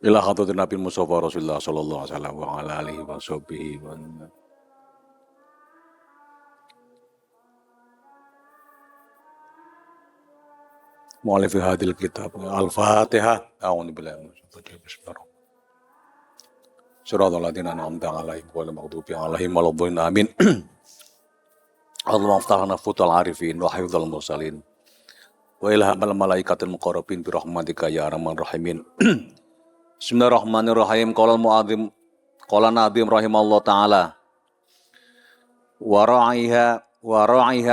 Ila hadratin Nabi Mustafa Rasulullah sallallahu alaihi wasallam wa ala alihi wa sahbihi wa mu'allifi hadil kitab. Al-Fatihah. A'udzu billahi minasyaitonir rajim. Bismillahirrahmanirrahim. Shiratal ladzina an'amta 'alaihim ghairil maghdubi 'alaihim waladdallin. Amin. Allahumma aftah lana futul arifin wa hifdzal mursalin. Wa ilhamal malaikatil muqarrabin bi rahmatika ya arhamar rahimin. Bismillahirrahmanirrahim. Qala al-mu'adzim qala nadim rahimallahu taala wa ra'iha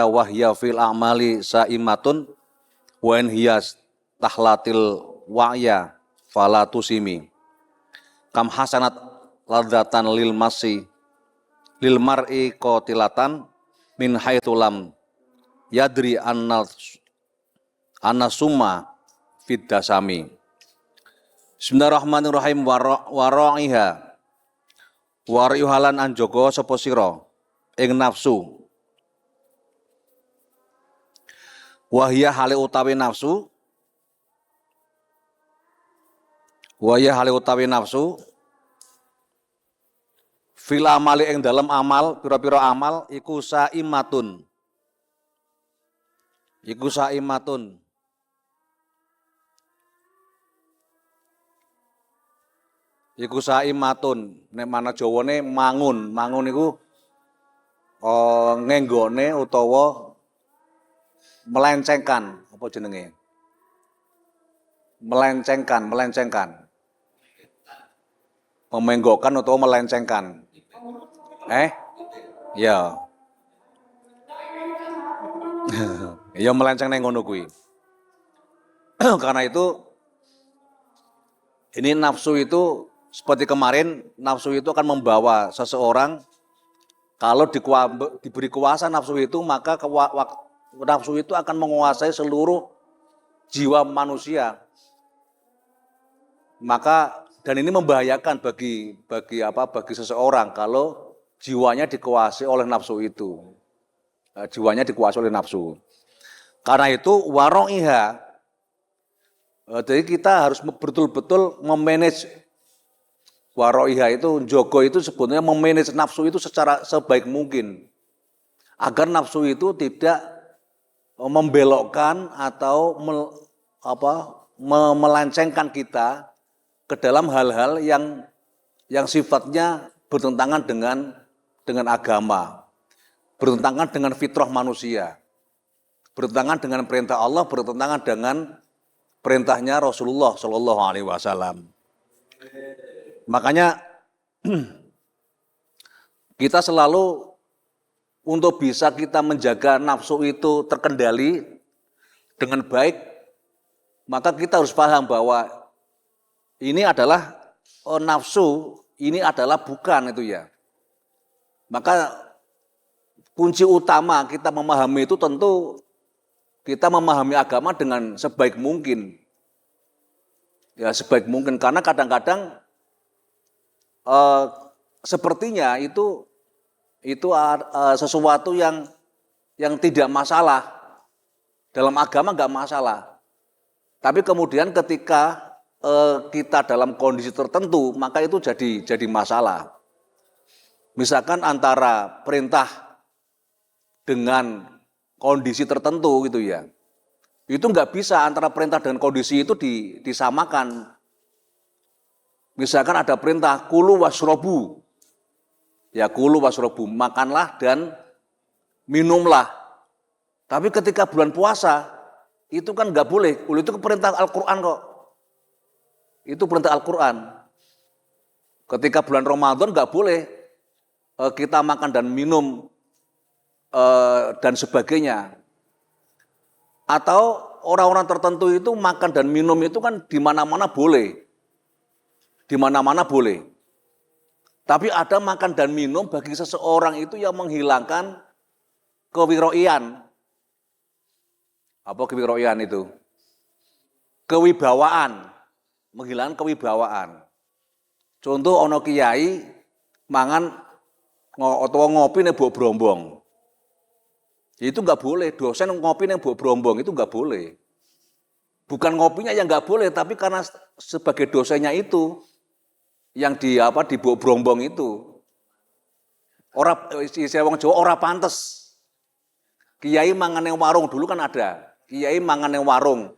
wa hiya fil a'mali sa'imatun wa in hiya tahlatil wa'ya fala tusimi kam hasanat ladzatan lil mar'i qatilatan min haitsu lam yadri anna summa fid dasami. Bismillahirrahmanirrahim. Wara'iha wari'uhalan anjogo sapa sira ing nafsu wahya hale utawi nafsu fil amali ing dalem amal pira-pira amal iku saimatun nek mana Jawane mangun iku ngenggone utawa melencengkan apa jenenge? Melencengkan. Memenggokkan atau melencengkan. Ya. Ya melenceng nang ngono kuwi. Karena itu ini nafsu itu seperti kemarin, nafsu itu akan membawa seseorang kalau diberi kuasa nafsu itu, maka nafsu itu akan menguasai seluruh jiwa manusia. Maka dan ini membahayakan bagi seseorang kalau jiwanya dikuasai oleh nafsu itu. Karena itu waro'iha. Jadi kita harus betul-betul memanage waro'iha itu, jogo itu sebetulnya memanage nafsu itu secara sebaik mungkin. Agar nafsu itu tidak membelokkan atau melencengkan kita ke dalam hal-hal yang sifatnya bertentangan dengan agama, bertentangan dengan fitrah manusia, bertentangan dengan perintah Allah, bertentangan dengan perintahnya Rasulullah Shallallahu Alaihi Wasallam. Makanya kita selalu untuk bisa kita menjaga nafsu itu terkendali dengan baik, maka kita harus paham bahwa ini adalah nafsu, ini adalah bukan itu ya. Maka kunci utama kita memahami itu tentu kita memahami agama dengan sebaik mungkin. Ya sebaik mungkin, karena kadang-kadang sepertinya itu sesuatu yang tidak masalah. Dalam agama enggak masalah. Tapi kemudian ketika kita dalam kondisi tertentu, maka itu jadi masalah. Misalkan antara perintah dengan kondisi tertentu gitu ya. Itu enggak bisa antara perintah dan kondisi itu disamakan. Misalkan ada perintah kulu wasrobu. Ya kulu wasrobu, makanlah dan minumlah. Tapi ketika bulan puasa, itu kan enggak boleh. Itu perintah Al-Quran kok. Itu perintah Al-Quran. Ketika bulan Ramadan enggak boleh kita makan dan minum dan sebagainya. Atau orang-orang tertentu itu makan dan minum itu kan di mana-mana boleh. Di mana-mana boleh. Tapi ada makan dan minum bagi seseorang itu yang menghilangkan kewiroian. Apa kewiroian itu? Kewibawaan. Menghilangkan kewibawaan. Contoh ono kiai mangan atau ngopi nih bawa brombong. Itu enggak boleh. Dosen ngopi nih bawa brombong itu enggak boleh. Bukan ngopinya yang nggak boleh, tapi karena sebagai dosennya itu yang di Brombong itu. Istilah wong Jawa ora pantes. Kiai mangan nang warung dulu kan ada. Kiai mangan nang warung.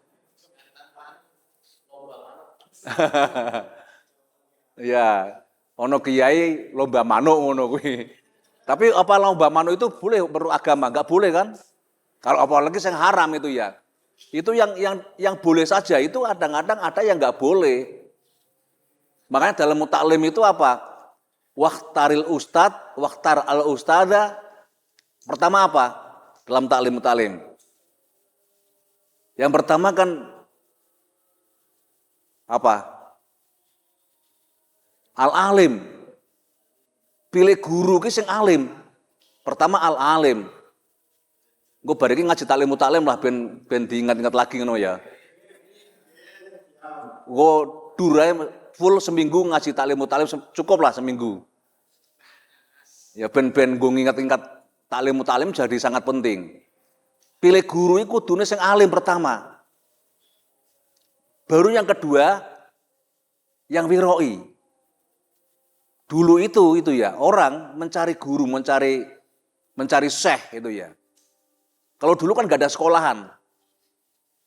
Ya, ono kiai lomba manuk ngono kuwi. Tapi apa lomba manuk itu boleh menurut agama? Enggak boleh kan? Kalau apalagi yang haram itu ya. Itu yang boleh saja, itu kadang-kadang ada yang enggak boleh. Makanya dalam mutaklim itu apa? Waqtaril ustad, waqtar al ustada. Pertama apa? Dalam taklim mutaklim. Yang pertama kan apa? Al-alim. Pilih guru ki sing alim. Pertama al-alim. Gue bariki ngaji taklim mutaklim lah ben diingat-ingat lagi ngono ya. Gue durai full seminggu ngaji taklim mutaklim cukup lah seminggu. Ya ben gue ingat-ingat taklim mutaklim jadi sangat penting. Pilih guru itu kudune sing alim pertama. Baru yang kedua yang wiroi. Dulu itu ya, orang mencari guru, mencari syekh itu ya. Kalau dulu kan gak ada sekolahan.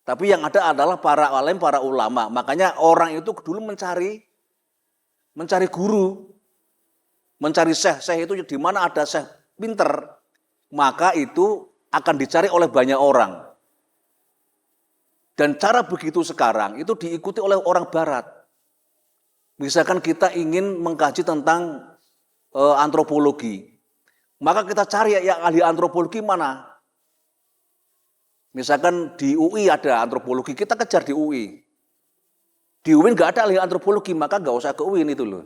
Tapi yang ada adalah para alim, para ulama. Makanya orang itu dulu mencari guru, mencari syekh. Syekh itu di mana ada syekh pinter, maka itu akan dicari oleh banyak orang. Dan cara begitu sekarang itu diikuti oleh orang barat. Misalkan kita ingin mengkaji tentang antropologi, maka kita cari yang ahli antropologi mana. Misalkan di UI ada antropologi, kita kejar di UI. Di UI nggak ada ahli antropologi, maka nggak usah ke UI itu loh.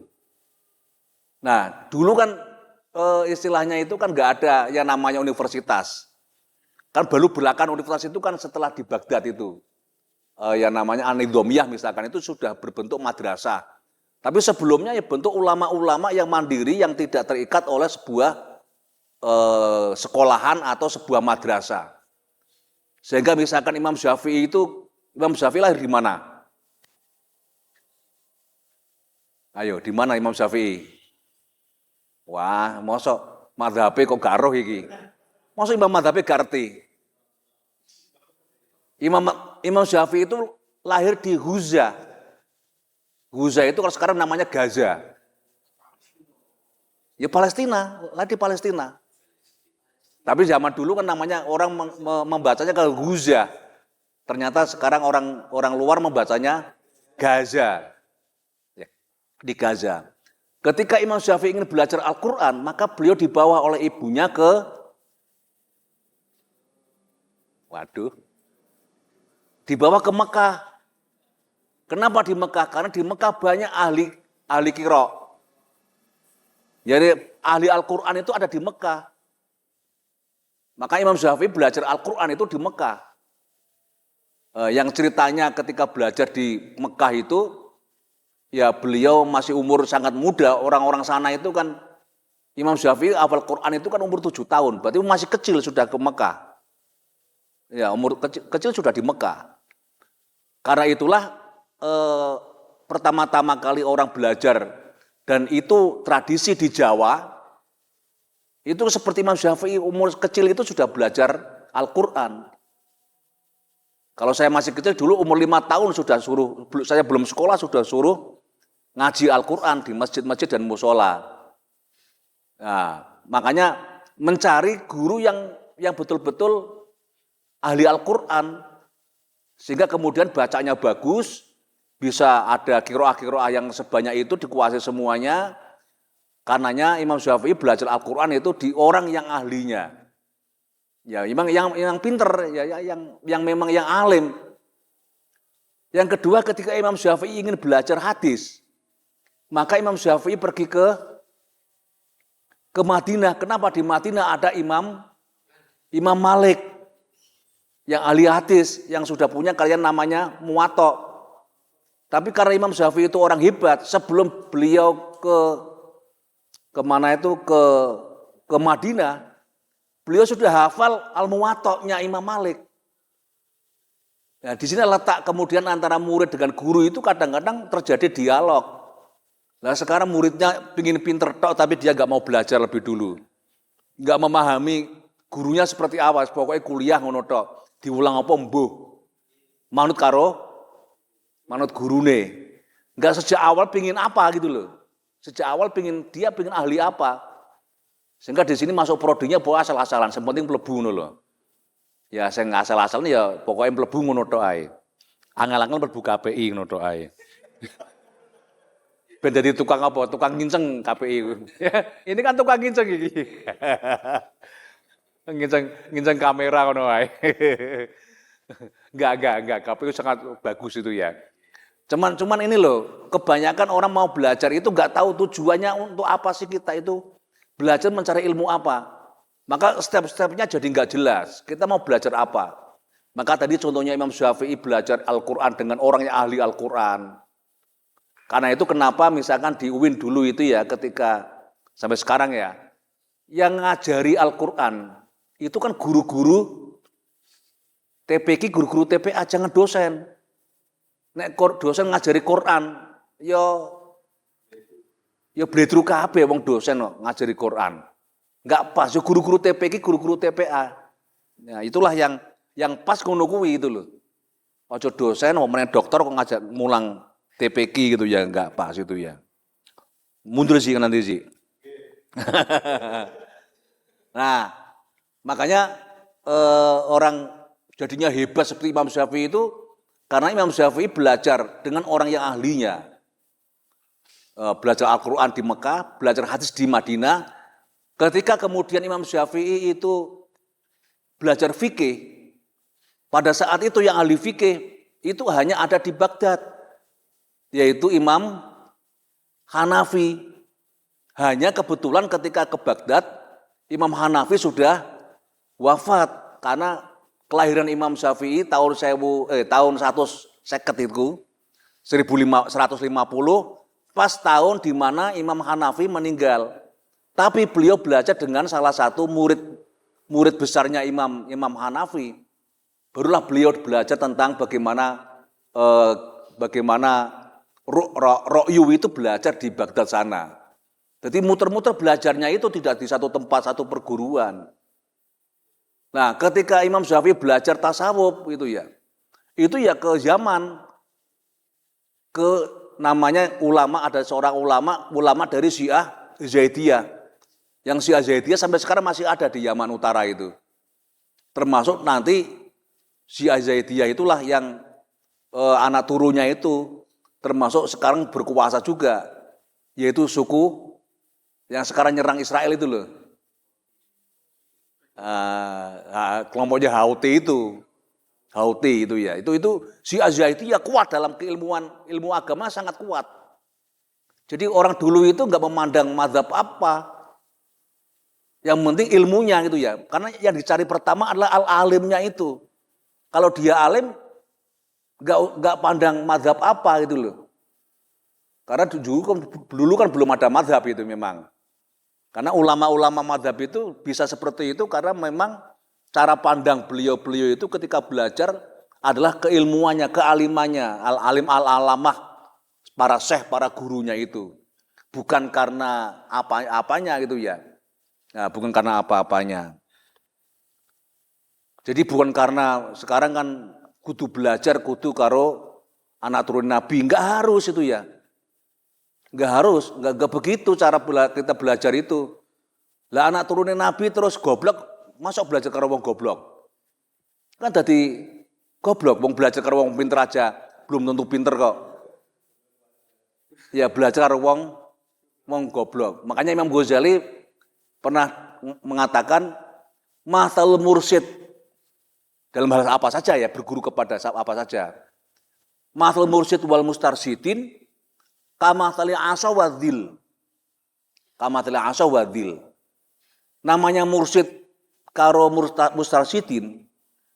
Nah, dulu kan istilahnya itu kan nggak ada yang namanya universitas. Kan baru belakang universitas itu kan setelah di Baghdad itu. Yang namanya An-Nidhamiyah misalkan itu sudah berbentuk madrasah. Tapi sebelumnya ya bentuk ulama-ulama yang mandiri yang tidak terikat oleh sebuah sekolahan atau sebuah madrasah. Sehingga misalkan Imam Syafi'i lahir di mana? Ayo, di mana Imam Syafi'i? Wah, mosok madhabe kok garoh iki. Mosok Imam madhabe garti. Imam Syafi'i itu lahir di Huza. Huza itu kalau sekarang namanya Gaza. Ya Palestina, lah di Palestina. Tapi zaman dulu kan namanya orang membacanya kalau Huza. Ternyata sekarang orang luar membacanya Gaza. Ya, di Gaza. Ketika Imam Syafi'i ingin belajar Al-Quran, maka beliau dibawa oleh ibunya dibawa ke Mekah. Kenapa di Mekah? Karena di Mekah banyak ahli qira'. Jadi ahli Al-Quran itu ada di Mekah. Maka Imam Syafi'i belajar Al-Quran itu di Mekah. Yang ceritanya ketika belajar di Mekah itu, ya beliau masih umur sangat muda. Orang-orang sana itu kan, Imam Syafi'i hafal Quran itu kan umur 7 tahun. Berarti masih kecil sudah ke Mekah. Ya umur kecil sudah di Mekah. Karena itulah pertama-tama kali orang belajar dan itu tradisi di Jawa itu seperti Imam Syafi'i umur kecil itu sudah belajar Al-Quran. Kalau saya masih kecil dulu umur 5 tahun saya belum sekolah sudah suruh ngaji Al-Quran di masjid-masjid dan musola. Nah, makanya mencari guru yang betul-betul ahli Al-Quran sehingga kemudian bacanya bagus. Bisa ada qiraah-qiraah yang sebanyak itu dikuasai semuanya. Karenanya Imam Syafi'i belajar Al-Quran itu di orang yang ahlinya. Ya, memang yang pinter, ya yang memang yang alim. Yang kedua ketika Imam Syafi'i ingin belajar hadis, maka Imam Syafi'i pergi ke Madinah. Kenapa di Madinah ada Imam Malik yang ahli hadis, yang sudah punya kalian namanya Muwatta. Tapi karena Imam Syafi'i itu orang hebat, sebelum beliau ke Madinah, beliau sudah hafal Al-Muwatta-nya Imam Malik. Nah, di sini letak kemudian antara murid dengan guru itu kadang-kadang terjadi dialog. Nah sekarang muridnya ingin pinter tok tapi dia nggak mau belajar lebih dulu. Nggak memahami gurunya seperti apa, pokoknya kuliah ngono tok. Diulang apa mbuh. Manut gurune. Nggak sejak awal pingin apa gitu loh. Sejak awal dia pingin ahli apa. Sehingga di sini masuk prodinya bahwa asal-asalan, sepenting mlebu ngono lho. Ya saya nggak asal-asalan ya pokoknya mlebu ngono tok ae. Angel-angel mlebu KPI ngono tok ae. Ben jadi tukang apa? Tukang nginceng KPI. Ini kan tukang nginceng iki. nginceng kamera ngono ae. Enggak. KPI sangat bagus itu ya. Cuman ini loh, kebanyakan orang mau belajar itu nggak tahu tujuannya untuk apa sih kita itu belajar mencari ilmu apa. Maka step-stepnya jadi nggak jelas. Kita mau belajar apa? Maka tadi contohnya Imam Syafi'i belajar Al-Quran dengan orang yang ahli Al-Quran. Karena itu kenapa misalkan di UIN dulu itu ya ketika sampai sekarang ya, yang ngajari Al-Quran itu kan guru-guru TPQ, guru-guru TPA, jangan dosen. Nek dosen ngajari Quran, yo bledru kabeh wong dosen ngajari Quran. Enggak pas, yo guru-guru TPQ, guru-guru TPA. Nah, itulah yang pas ngono kuwi itu loh. Aja dosen omene dokter kok ngajak mulang TPQ gitu ya, enggak pas itu ya. Mundur sih nanti sih. Nah, makanya orang jadinya hebat seperti Imam Syafi'i itu karena Imam Syafi'i belajar dengan orang yang ahlinya. Belajar Al-Quran di Mekah, belajar hadis di Madinah. Ketika kemudian Imam Syafi'i itu belajar fikih, pada saat itu yang ahli fikih itu hanya ada di Baghdad, yaitu Imam Hanafi. Hanya kebetulan ketika ke Baghdad, Imam Hanafi sudah wafat karena kelahiran Imam Syafi'i tahun 150 itu 1150 pas tahun di mana Imam Hanafi meninggal. Tapi beliau belajar dengan salah satu murid besarnya Imam Hanafi. Barulah beliau belajar tentang bagaimana Ra'yu itu belajar di Baghdad sana. Jadi muter-muter belajarnya itu tidak di satu tempat, satu perguruan. Nah, ketika Imam Syafi'i belajar tasawuf itu ya ke Yaman, namanya ulama, ada seorang ulama dari Syiah Zaidiyah. Yang Syiah Zaidiyah sampai sekarang masih ada di Yaman Utara itu. Termasuk nanti Syiah Zaidiyah itulah yang anak turunnya itu termasuk sekarang berkuasa juga, yaitu suku yang sekarang nyerang Israel itu loh. Kelompoknya Houthi itu ya. Itu Syiah Zaidiyah kuat dalam ilmu agama sangat kuat. Jadi orang dulu itu enggak memandang mazhab apa. Yang penting ilmunya gitu ya. Karena yang dicari pertama adalah al-alimnya itu. Kalau dia alim enggak pandang mazhab apa gitu loh. Karena dulu kan belum ada mazhab itu memang. Karena ulama-ulama mazhab itu bisa seperti itu karena memang cara pandang beliau-beliau itu ketika belajar adalah keilmuannya, kealimannya, al-alim al-alamah, para syekh, para gurunya itu. Bukan karena apa-apanya gitu ya. Nah, bukan karena apa-apanya. Jadi bukan karena sekarang kan kudu belajar, kudu karo anak turun Nabi, enggak harus itu ya. Enggak harus, enggak begitu cara kita belajar itu. Lah anak turunin Nabi terus goblok, masa belajar karo wong goblok? Kan tadi goblok, wong belajar karo wong pinter aja, belum tentu pinter kok. Ya belajar karo wong goblok. Makanya Imam Ghazali pernah mengatakan mathal mursyid dalam hal apa saja ya, berguru kepada apa saja. Mathal mursyid wal mustarsyidin kamathali asa wadhil. Kamathali asa wadhil. Namanya mursyid karo mustarsyidin,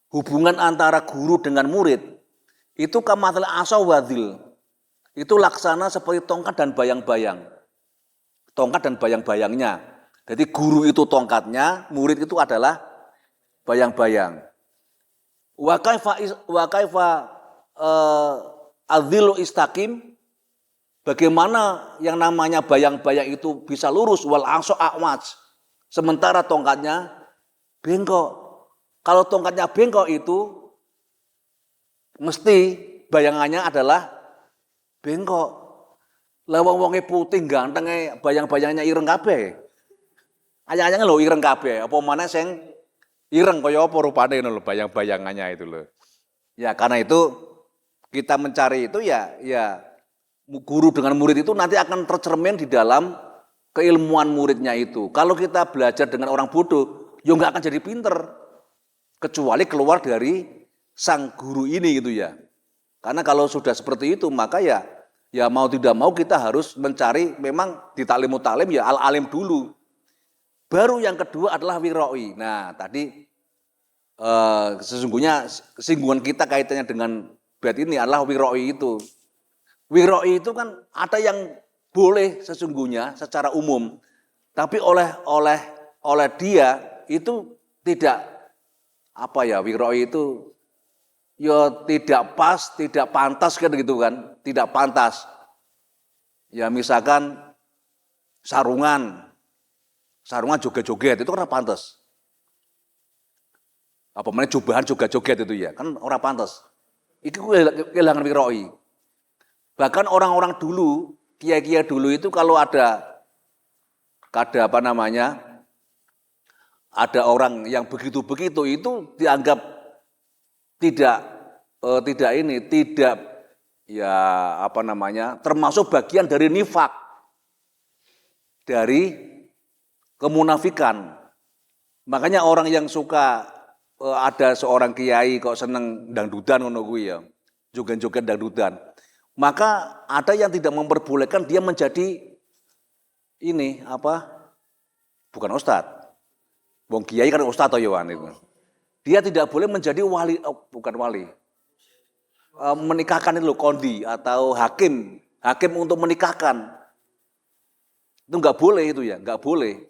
hubungan antara guru dengan murid itu kamathali asa wadhil. Itu laksana seperti tongkat dan bayang-bayang. Tongkat dan bayang-bayangnya. Jadi guru itu tongkatnya, murid itu adalah bayang-bayang. Wa kaifa adzillu istaqim, bagaimana yang namanya bayang-bayang itu bisa lurus, wal aqsa a'waj, sementara tongkatnya bengkok. Kalau tongkatnya bengkok itu mesti bayangannya adalah bengkok. Lah wong-wonge putih gantenge bayang-bayangnya ireng kabeh. Ayang-ayangnya lho ireng kabeh, apa maneh sing ireng kaya apa rupane ngono lho bayang-bayangannya itu lho. Ya karena itu kita mencari itu ya guru dengan murid itu nanti akan tercermin di dalam keilmuan muridnya itu. Kalau kita belajar dengan orang bodoh, ya nggak akan jadi pinter. Kecuali keluar dari sang guru ini gitu ya. Karena kalau sudah seperti itu maka ya mau tidak mau kita harus mencari memang di taklimu taklim ya al-alim dulu. Baru yang kedua adalah wiroi. Nah tadi sesungguhnya singgungan kita kaitannya dengan bait ini adalah wiroi itu. Wiroi itu kan ada yang boleh sesungguhnya secara umum, tapi oleh dia itu tidak wiroi itu ya tidak pas, tidak pantas kan gitu kan, tidak pantas. Ya misalkan sarungan joget-joget itu kan pantas. Apa namanya jubahan joget-joget itu ya, kan orang pantas. Itu kehilangan wiroi. Bahkan orang-orang dulu, kiai-kiai dulu itu kalau ada orang yang begitu-begitu itu dianggap tidak termasuk bagian dari nifak, dari kemunafikan. Makanya orang yang suka ada seorang kiai kok seneng dangdutan ngono kuwi ya, joget-joget dangdutan. Maka ada yang tidak memperbolehkan dia menjadi bukan ustadz. Wong kiai kan ustadz toyoan itu. Dia tidak boleh menjadi menikahkan itu kondi atau hakim untuk menikahkan. Itu enggak boleh itu ya, enggak boleh.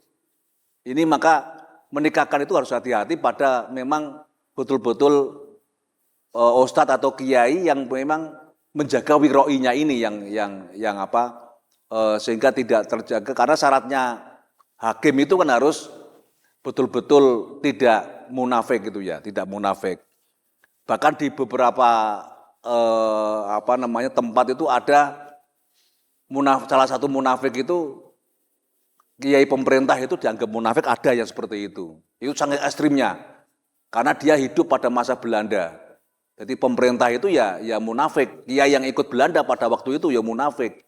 Ini maka menikahkan itu harus hati-hati pada memang betul-betul ustadz atau kiai yang memang menjaga wiroinya ini sehingga tidak terjaga, karena syaratnya hakim itu kan harus betul-betul tidak munafik gitu ya, tidak munafik. Bahkan di beberapa tempat itu ada salah satu munafik itu kiai pemerintah itu dianggap munafik, ada yang seperti itu. Itu sangat ekstrimnya karena dia hidup pada masa Belanda. Jadi pemerintah itu ya munafik. Kiai yang ikut Belanda pada waktu itu ya munafik.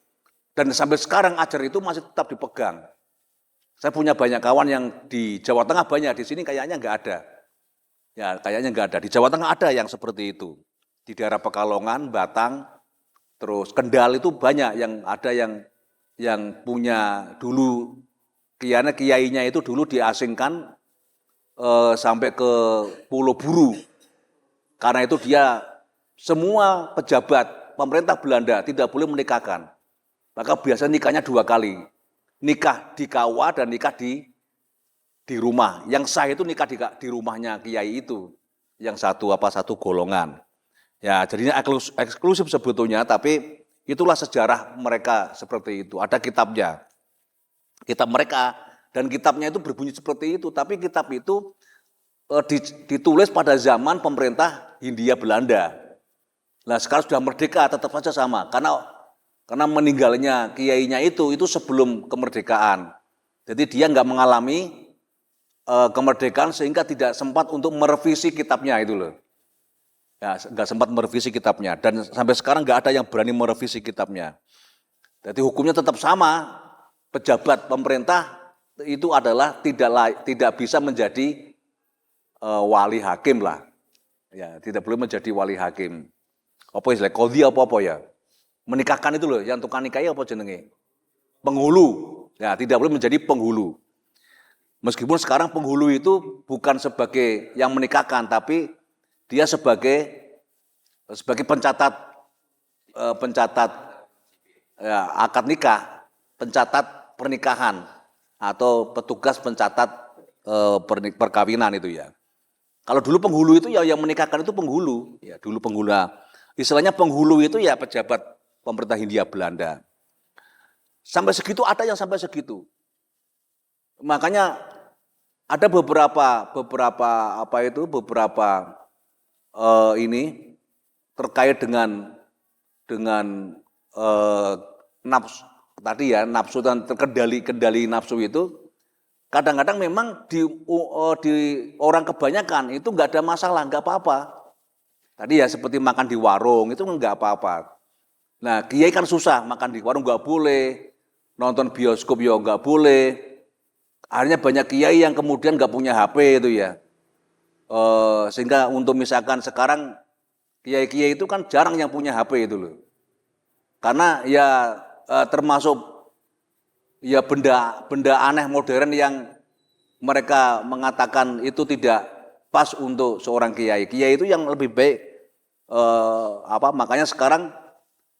Dan sampai sekarang ajar itu masih tetap dipegang. Saya punya banyak kawan yang di Jawa Tengah banyak, di sini kayaknya nggak ada. Ya kayaknya nggak ada. Di Jawa Tengah ada yang seperti itu. Di daerah Pekalongan, Batang, terus Kendal itu banyak yang ada yang punya dulu kiainya itu dulu diasingkan sampai ke Pulau Buru. Karena itu dia semua pejabat pemerintah Belanda tidak boleh menikahkan. Maka biasanya nikahnya 2 kali. Nikah di kawah dan nikah di rumah. Yang sah itu nikah di rumahnya kiai itu. Yang satu golongan. Ya, jadinya eksklusif sebetulnya, tapi itulah sejarah mereka seperti itu. Ada kitabnya. Kitab mereka dan kitabnya itu berbunyi seperti itu, tapi kitab itu ditulis pada zaman pemerintah Hindia Belanda. Nah sekarang sudah merdeka tetap saja sama, karena meninggalnya kiainya itu sebelum kemerdekaan. Jadi dia nggak mengalami kemerdekaan sehingga tidak sempat untuk merevisi kitabnya itu loh. Ya nggak sempat merevisi kitabnya dan sampai sekarang nggak ada yang berani merevisi kitabnya. Jadi hukumnya tetap sama, pejabat pemerintah itu adalah tidak bisa menjadi wali hakim lah, ya tidak boleh menjadi wali hakim. Apa istilah qadhi apa ya? Menikahkan itu loh, yang tukang nikahi apa jenenge? Penghulu. Ya tidak boleh menjadi penghulu. Meskipun sekarang penghulu itu bukan sebagai yang menikahkan, tapi dia sebagai pencatat akad nikah, pencatat pernikahan atau petugas pencatat perkawinan itu ya. Kalau dulu penghulu itu ya yang menikahkan itu penghulu, ya dulu penghulu. Istilahnya penghulu itu ya pejabat pemerintah Hindia Belanda. Sampai segitu ada yang sampai segitu. Makanya ada beberapa ini terkait dengan nafsu tadi ya, nafsu dan kendali nafsu itu kadang-kadang memang di orang kebanyakan itu nggak ada masalah, nggak apa-apa. Tadi ya seperti makan di warung itu nggak apa-apa. Nah, kiai kan susah, makan di warung nggak boleh, nonton bioskop ya nggak boleh. Akhirnya banyak kiai yang kemudian nggak punya HP itu ya. Sehingga untuk misalkan sekarang kiai-kiai itu kan jarang yang punya HP itu loh. Karena ya termasuk ya benda aneh modern yang mereka mengatakan itu tidak pas untuk seorang kiai. Kiai itu yang lebih baik makanya sekarang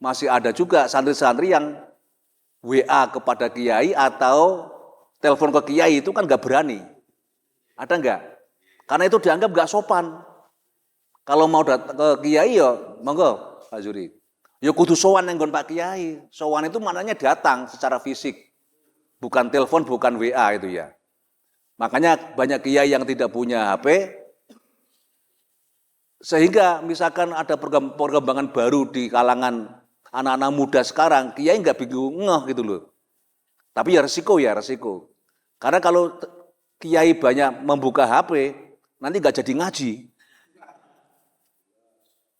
masih ada juga santri-santri yang WA kepada kiai atau telepon ke kiai itu kan nggak berani. Ada nggak? Karena itu dianggap nggak sopan. Kalau mau datang ke kiai ya monggo Pak Zuri. Ya kudu sowan yang nggon Pak Kiai. Sowan itu maknanya datang secara fisik. Bukan telepon, bukan WA itu ya. Makanya banyak kiai yang tidak punya HP. Sehingga misalkan ada perkembangan baru di kalangan anak-anak muda sekarang, kiai nggak bingung ngeh gitu loh. Tapi ya resiko. Karena kalau kiai banyak membuka HP, nanti nggak jadi ngaji.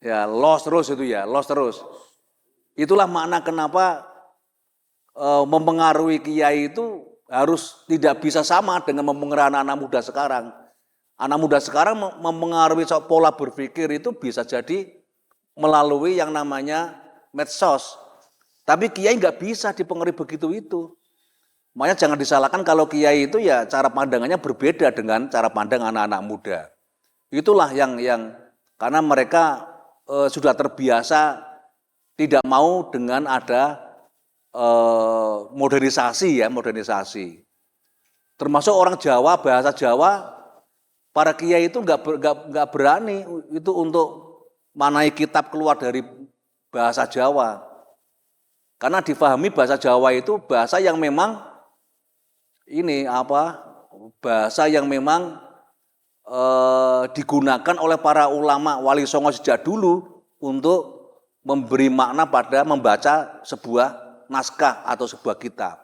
Ya lost terus itu ya, lost terus. Itulah makna kenapa mempengaruhi kiai itu harus tidak bisa sama dengan mempengaruhi anak-anak muda sekarang. Anak muda sekarang mempengaruhi pola berpikir itu bisa jadi melalui yang namanya medsos. Tapi kiai nggak bisa dipengaruhi begitu itu. Makanya jangan disalahkan kalau kiai itu ya cara pandangannya berbeda dengan cara pandang anak-anak muda. Itulah yang karena mereka sudah terbiasa tidak mau dengan ada modernisasi. Termasuk orang Jawa, bahasa Jawa, para kiai itu nggak berani itu untuk manai kitab keluar dari bahasa Jawa. Karena difahami bahasa Jawa itu bahasa yang memang bahasa yang memang digunakan oleh para ulama wali songo sejak dulu untuk memberi makna pada membaca sebuah naskah atau sebuah kitab.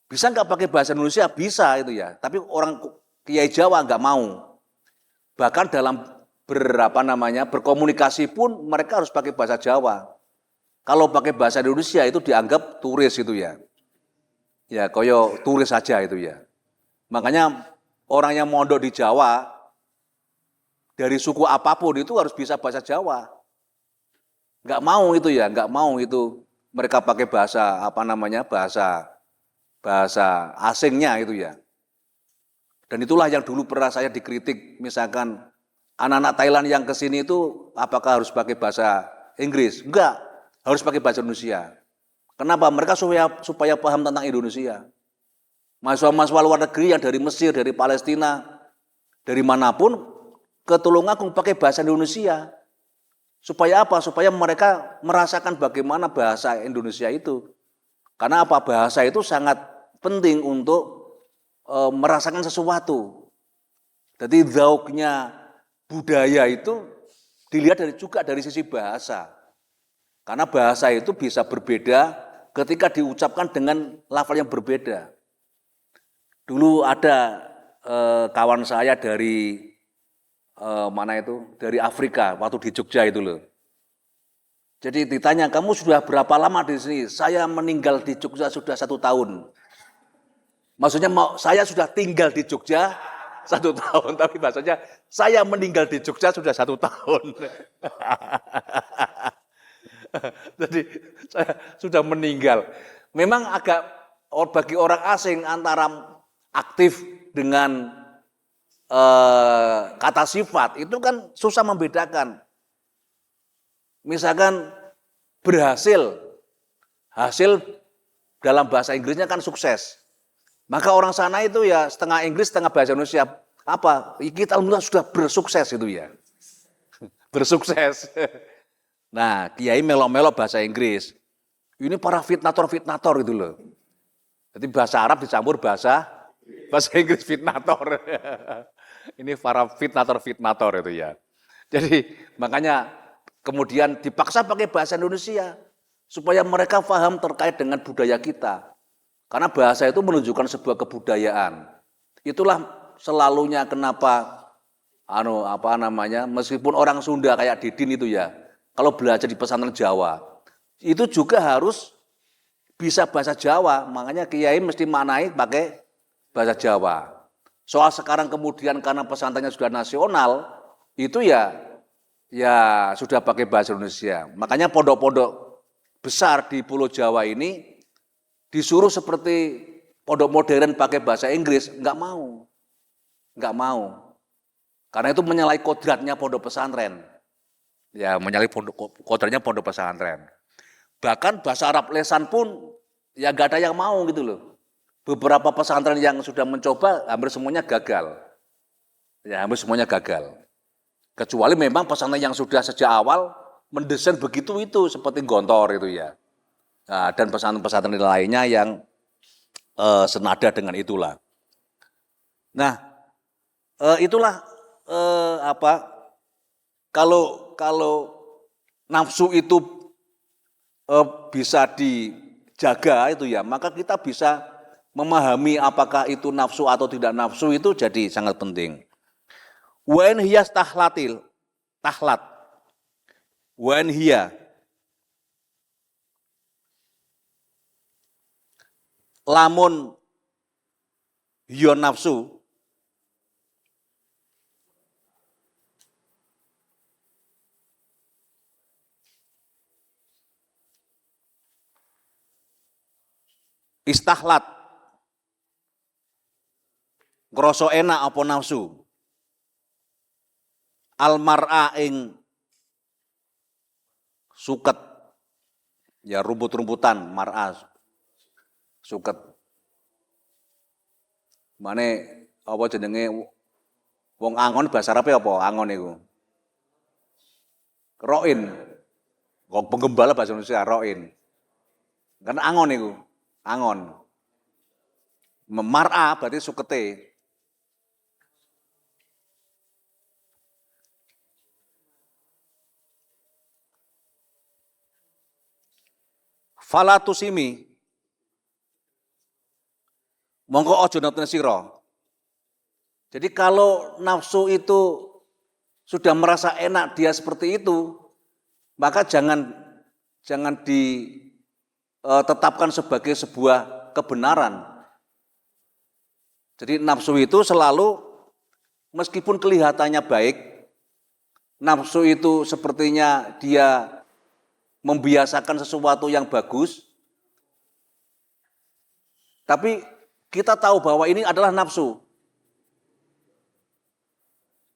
Bisa nggak pakai bahasa Indonesia? Bisa itu ya. Tapi orang kiai Jawa nggak mau. Bahkan dalam berkomunikasi pun mereka harus pakai bahasa Jawa. Kalau pakai bahasa Indonesia itu dianggap turis itu ya. Ya koyo turis saja itu ya. Makanya orang yang mondok di Jawa dari suku apapun itu harus bisa bahasa Jawa. Nggak mau itu ya, nggak mau itu mereka pakai bahasa bahasa asingnya itu ya. Dan itulah yang dulu pernah saya dikritik, misalkan anak-anak Thailand yang ke sini itu apakah harus pakai bahasa Inggris? Enggak, harus pakai bahasa Indonesia. Kenapa? Mereka supaya paham tentang Indonesia. Mahasiswa-mahasiswa luar negeri yang dari Mesir, dari Palestina, dari manapun ke Tulungagung pakai bahasa Indonesia. Supaya apa? Supaya mereka merasakan bagaimana bahasa Indonesia itu. Karena apa? Bahasa itu sangat penting untuk merasakan sesuatu. Jadi zauknya budaya itu dilihat juga dari sisi bahasa. Karena bahasa itu bisa berbeda ketika diucapkan dengan lafal yang berbeda. Dulu ada kawan saya dari dari Afrika, waktu di Jogja itu loh. Jadi ditanya, kamu sudah berapa lama di sini? Saya meninggal di Jogja sudah 1 tahun. Maksudnya saya sudah tinggal di Jogja 1 tahun, tapi bahasanya saya meninggal di Jogja sudah 1 tahun. Jadi saya sudah meninggal. Memang agak bagi orang asing antara aktif dengan kata sifat itu kan susah membedakan. Misalkan hasil dalam bahasa Inggrisnya kan sukses. Maka orang sana itu ya setengah Inggris, setengah bahasa Indonesia. apa? Kita alhamdulillah sudah bersukses itu ya. Bersukses. Nah, kiai melo-melo bahasa Inggris. Ini para fitnator-fitnator gitu loh. Jadi bahasa Arab dicampur bahasa Inggris fitnator. Ini para fitnator-fitnator itu ya. Jadi makanya kemudian dipaksa pakai bahasa Indonesia supaya mereka paham terkait dengan budaya kita. Karena bahasa itu menunjukkan sebuah kebudayaan. Itulah selalunya kenapa meskipun orang Sunda kayak Didin itu ya, kalau belajar di pesantren Jawa, itu juga harus bisa bahasa Jawa, makanya kiai mesti maknai pakai bahasa Jawa. Soal sekarang kemudian karena pesantrennya sudah nasional, itu ya sudah pakai bahasa Indonesia. Makanya pondok-pondok besar di Pulau Jawa ini disuruh seperti pondok modern pakai bahasa Inggris, nggak mau. Karena itu menyalahi kodratnya pondok pesantren. Ya, menyalahi kodratnya pondok pesantren. Bahkan bahasa Arab lesan pun ya gak ada yang mau gitu loh. Beberapa pesantren yang sudah mencoba hampir semuanya gagal. Ya, hampir semuanya gagal. Kecuali memang pesantren yang sudah sejak awal mendesain begitu itu seperti Gontor itu ya. Nah, dan pesantren-pesantren lainnya yang senada dengan itulah. Nah, itulah kalau nafsu itu bisa dijaga itu ya, maka kita bisa memahami apakah itu nafsu atau tidak nafsu itu jadi sangat penting. Wa in hiya tahlat. Wa in hiya lamun hiya nafsu istahlat ngrasa enak apa nafsu almar'a ing suket ya rumput-rumputan mar'a suket mane apa jenenge wong angon bahasa Arabe apa angon iku roin wong penggembala bahasa Indonesia roin kan angon iku angon mar'a berarti sukete. Falatusimi mongko aja nenten sira. Jadi kalau nafsu itu sudah merasa enak dia seperti itu, maka jangan ditetapkan sebagai sebuah kebenaran. Jadi nafsu itu selalu meskipun kelihatannya baik, nafsu itu sepertinya dia membiasakan sesuatu yang bagus, tapi kita tahu bahwa ini adalah nafsu.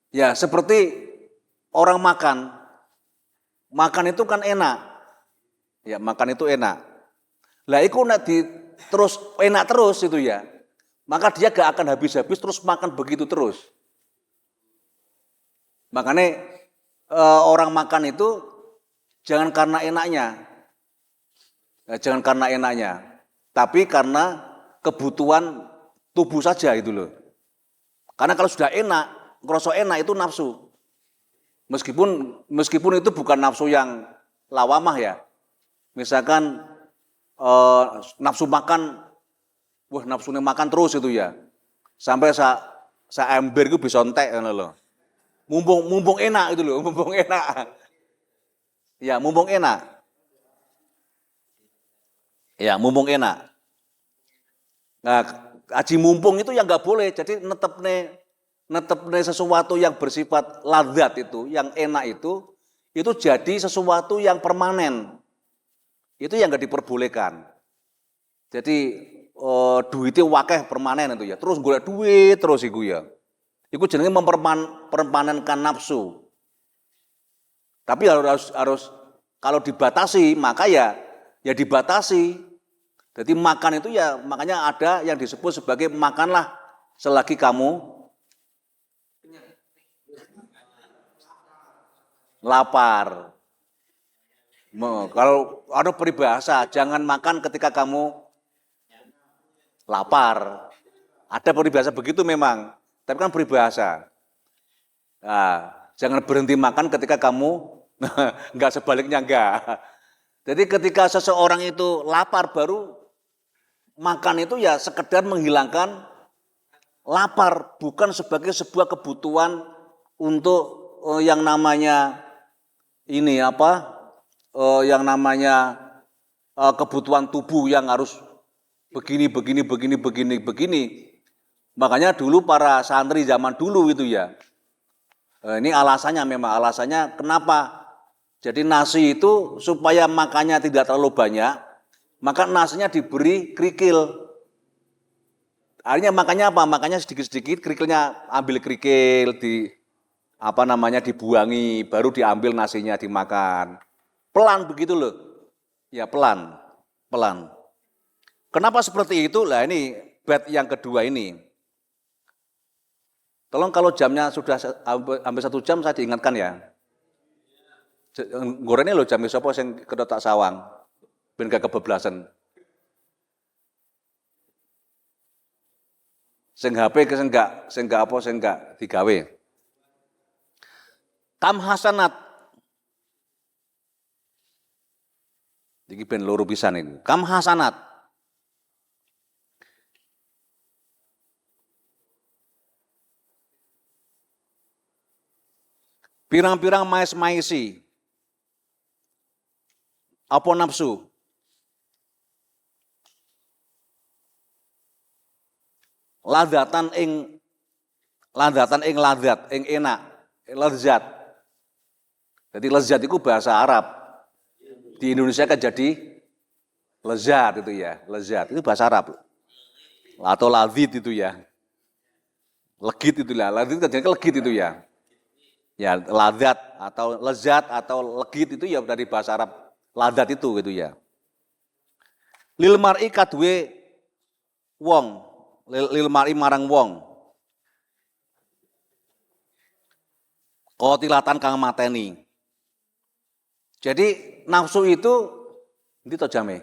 Ya, seperti orang makan itu kan enak. Ya, makan itu enak. Lah iku nek terus enak terus itu ya. Maka dia gak akan habis-habis terus makan begitu terus. Makanya orang makan itu jangan karena enaknya. Ya, jangan karena enaknya, tapi karena kebutuhan tubuh saja itu loh. Karena kalau sudah enak, ngerasa enak itu nafsu. Meskipun itu bukan nafsu yang lawamah ya. Misalkan nafsu makan, wah nafsunya makan terus itu ya. Sampai sa ember itu bisa entek loh. Mumpung enak itu loh, mumpung enak. Ya, mumpung enak. Ya, mumpung enak. Nah, aji mumpung itu yang nggak boleh. Jadi netepne sesuatu yang bersifat ladzat itu, yang enak itu jadi sesuatu yang permanen. Itu yang nggak diperbolehkan. Jadi duitnya wakeh permanen itu ya. Terus golek duit terus iku ya. Iku jenenge mempermanenkan nafsu. Tapi harus kalau dibatasi maka ya dibatasi. Jadi makan itu ya makanya ada yang disebut sebagai makanlah selagi kamu lapar. Kalau ada peribahasa, jangan makan ketika kamu lapar. Ada peribahasa begitu memang, tapi kan peribahasa. Nah, jangan berhenti makan ketika kamu enggak, sebaliknya enggak. Jadi ketika seseorang itu lapar baru makan itu ya sekedar menghilangkan lapar, bukan sebagai sebuah kebutuhan untuk yang namanya ini yang namanya kebutuhan tubuh yang harus begini. Makanya dulu para santri zaman dulu itu ya, ini alasannya kenapa? Jadi nasi itu supaya makannya tidak terlalu banyak, maka nasinya diberi kerikil. Akhirnya makannya apa? Makannya sedikit-sedikit, kerikilnya ambil kerikil, dibuangi, baru diambil nasinya dimakan. Pelan begitu loh. Ya pelan. Kenapa seperti itu? Lah ini bed yang kedua ini. Tolong kalau jamnya sudah hampir 1 jam saya diingatkan ya. Gorengnya loh jam sapa sing ketok sawang. Ben gak kebablasan. Sing HP sing gak digawe. Kam hasanat. Iki ben loro pisan ini. Kam hasanat. Pirang-pirang maesi. Apa nafsu? Ladatan ing ladat, ing enak, lezat. Jadi lezat itu bahasa Arab. Di Indonesia kan jadi lezat itu ya, lezat. Itu bahasa Arab. Atau ladid itu ya. Legit itu lah, ladid kan jadi legit itu ya. Ya, ladat atau lezat atau legit itu ya dari bahasa Arab. Ladat itu gitu ya. Lil mar'i kadue wong, lil mar'i marang wong. Qatilatan kang mateni. Jadi nafsu itu ndi to jame?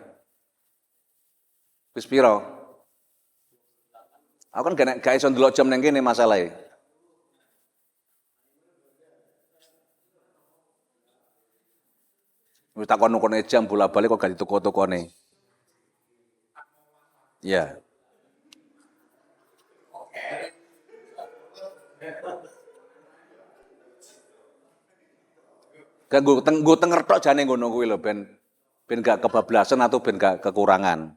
Wis pira? Aku kan gak iso ndelok jam nang kene masalahe. Wis takon-takone jam bola-balik kok gak ditoko-tokone. Ya. Kan gue tenger tok jane ngono kuwi lho ben gak kebablasan atau ben gak kekurangan.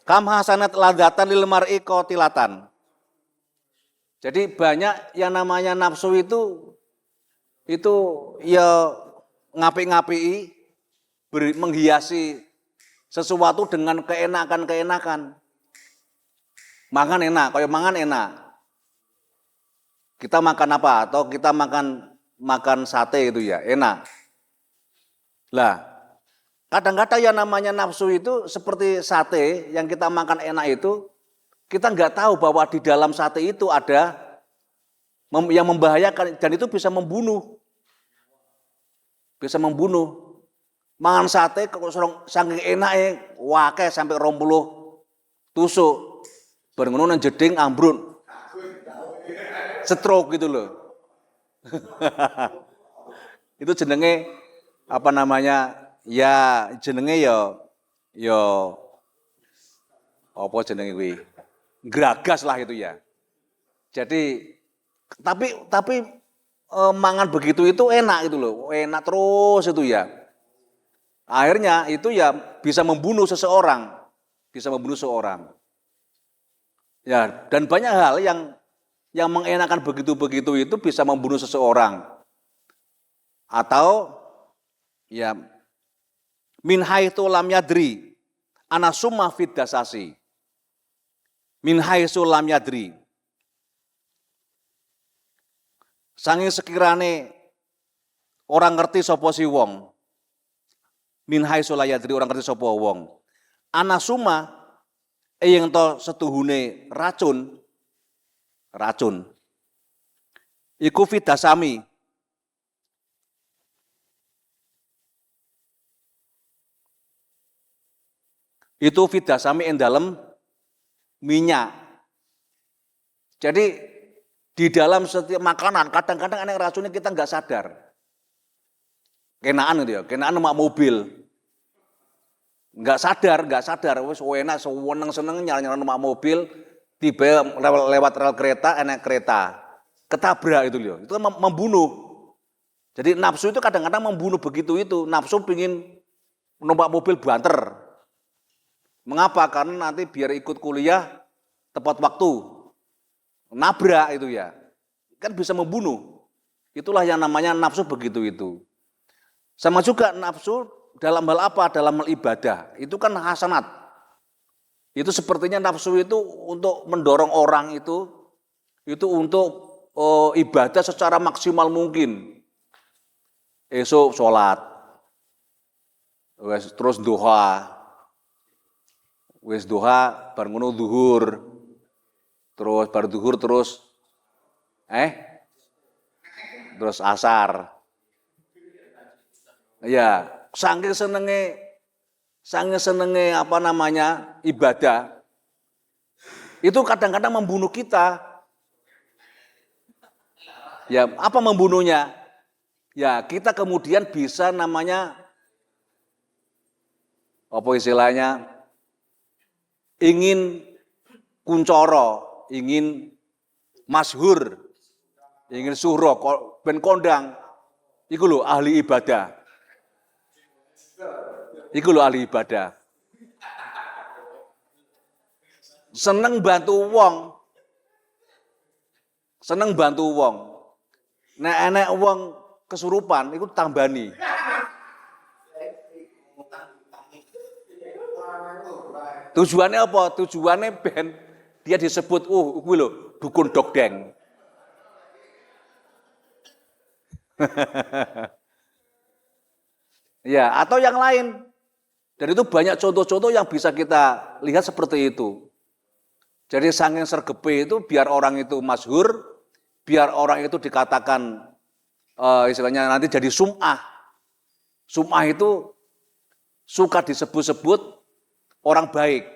Kam hasanat ladatan lil mar'i qatilatan. Jadi banyak yang namanya nafsu itu ya ngapi-ngapi menghiasi sesuatu dengan keenakan. Makan enak, kayak mangan enak. Kita makan apa? Atau kita makan sate itu ya, enak. Lah, kadang-kadang yang namanya nafsu itu seperti sate yang kita makan enak itu, kita nggak tahu bahwa di dalam sate itu ada yang membahayakan dan itu bisa membunuh. Mangan sate kok saking enake wake sampai 20 tusuk. Bareng ngono nang jeding ambrun. Stroke gitu loh. Itu jenenge apa namanya? Ya jenenge ya apa jenenge kuwi? Gragas lah itu ya. Jadi tapi mangan begitu itu enak gitu loh, enak terus itu ya. Akhirnya itu ya bisa membunuh seseorang. Ya, dan banyak hal yang mengenakan begitu itu bisa membunuh seseorang. Atau ya min haitsu lam yadri ana summa fid dasasi. Min haitsu lam yadri. Sanging sekirane orang ngerti sapa si wong. Min haitsu la yadri orang ngerti sapa wong. Ana summa yang to setuhune racun iku fidasami Itu fidasami ing dalem minyak. Jadi di dalam setiap makanan kadang-kadang ada racunnya kita nggak sadar. Kenaan gitu ya, kenaan numpak mobil. Nggak sadar, wis enak seneng nyala-nyala numpak mobil, tiba lewat rel kereta, enak kereta. Ketabrak itu loh, itu membunuh. Jadi nafsu itu kadang-kadang membunuh begitu itu. Nafsu pingin numpak mobil banter. Mengapa? Karena nanti biar ikut kuliah tepat waktu. Nabrak itu ya. Kan bisa membunuh. Itulah yang namanya nafsu begitu itu. Sama juga nafsu dalam hal apa? Dalam hal ibadah. Itu kan hasanat. Itu sepertinya nafsu itu untuk mendorong orang itu untuk ibadah secara maksimal mungkin. Esok sholat, terus duha, bar ngono duhur, terus bar duhur terus asar. Ya, saking senenge apa namanya ibadah, itu kadang-kadang membunuh kita. Ya, apa membunuhnya? Ya, kita kemudian bisa namanya apa istilahnya? Ingin kuncoro, ingin masyhur, ingin suhro, ben kondang. Iku lho ahli ibadah. Iku lho ahli ibadah. Seneng bantu wong. Nek enek wong kesurupan, itu tambani. Tujuannya apa? Tujuannya ben dia disebut, kuwi lho, dukun dogdeng. Ya, atau yang lain. Dan itu banyak contoh-contoh yang bisa kita lihat seperti itu. Jadi saking sergepe itu biar orang itu masyhur, biar orang itu dikatakan istilahnya nanti jadi sum'ah. Sum'ah itu suka disebut-sebut orang baik.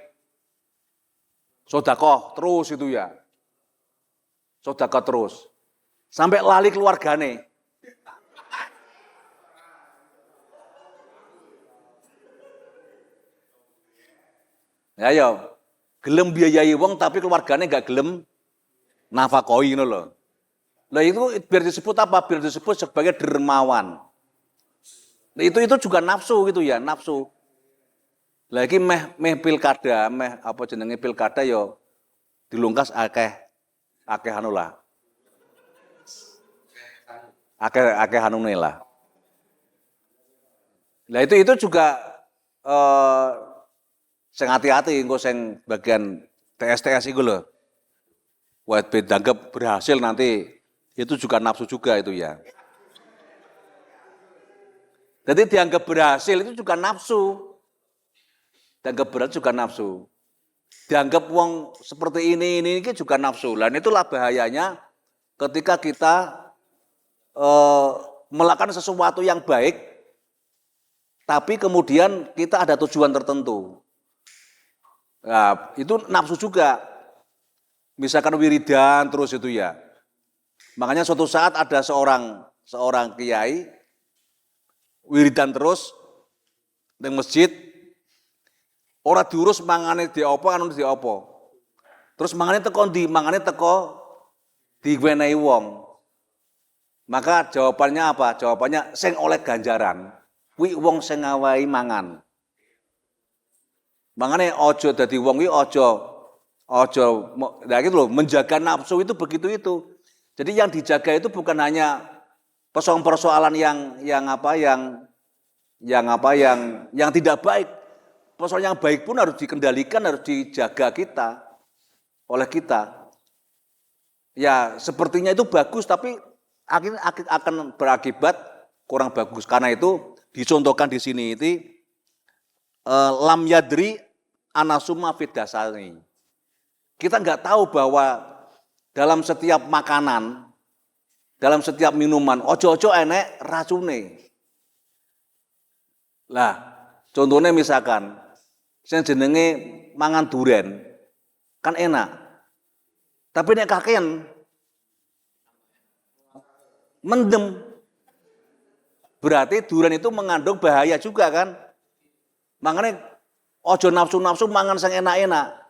Sodakoh terus itu ya. Sodakoh terus. Sampai lali keluargane. Ya, gelem biayai wong tapi keluargane gak gelem nafakoi ngono lho. Lah itu biar disebut apa? Biar disebut sebagai dermawan. Nah, itu juga nafsu gitu ya, nafsu. Lagi meh pilkada, apa jenenge pilkada yo dilungkas akeh anu lah. Akeh anune lah. Nah itu juga sing hati-hati engko sing bagian TS iku lho. Buat dianggap berhasil nanti itu juga nafsu juga itu ya. Jadi dianggap berhasil itu juga nafsu. Dianggap berhasil juga nafsu. Dianggap wong seperti ini juga nafsu. Dan itulah bahayanya ketika kita melakukan sesuatu yang baik, tapi kemudian kita ada tujuan tertentu. Nah, itu nafsu juga. Misalkan wiridan terus itu ya. Makanya suatu saat ada seorang kiai wiridan terus di masjid, ora diurus mangane diopo anu diopo. Terus mangane teko diwenehi wong. Maka jawabannya apa? Jawabannya sing oleh ganjaran kuwi wong sing ngawahi mangan. Mangane aja dadi wong kuwi aja nah gitu loh, menjaga nafsu itu begitu itu. Jadi yang dijaga itu bukan hanya persoalan yang tidak baik. Persoalan yang baik pun harus dikendalikan, harus dijaga oleh kita. Ya, sepertinya itu bagus tapi akhirnya akan berakibat kurang bagus. Karena itu dicontohkan di sini itu lam yadri anasuma fidasani. Kita nggak tahu bahwa dalam setiap makanan, dalam setiap minuman, ojo-ojo enek racune. Lah, contohnya misalkan sing jenenge mangan duren kan enak. Tapi nek kakean mendem. Berarti duren itu mengandung bahaya juga kan. Makanya ojo nafsu-nafsu mangan sing enak-enak.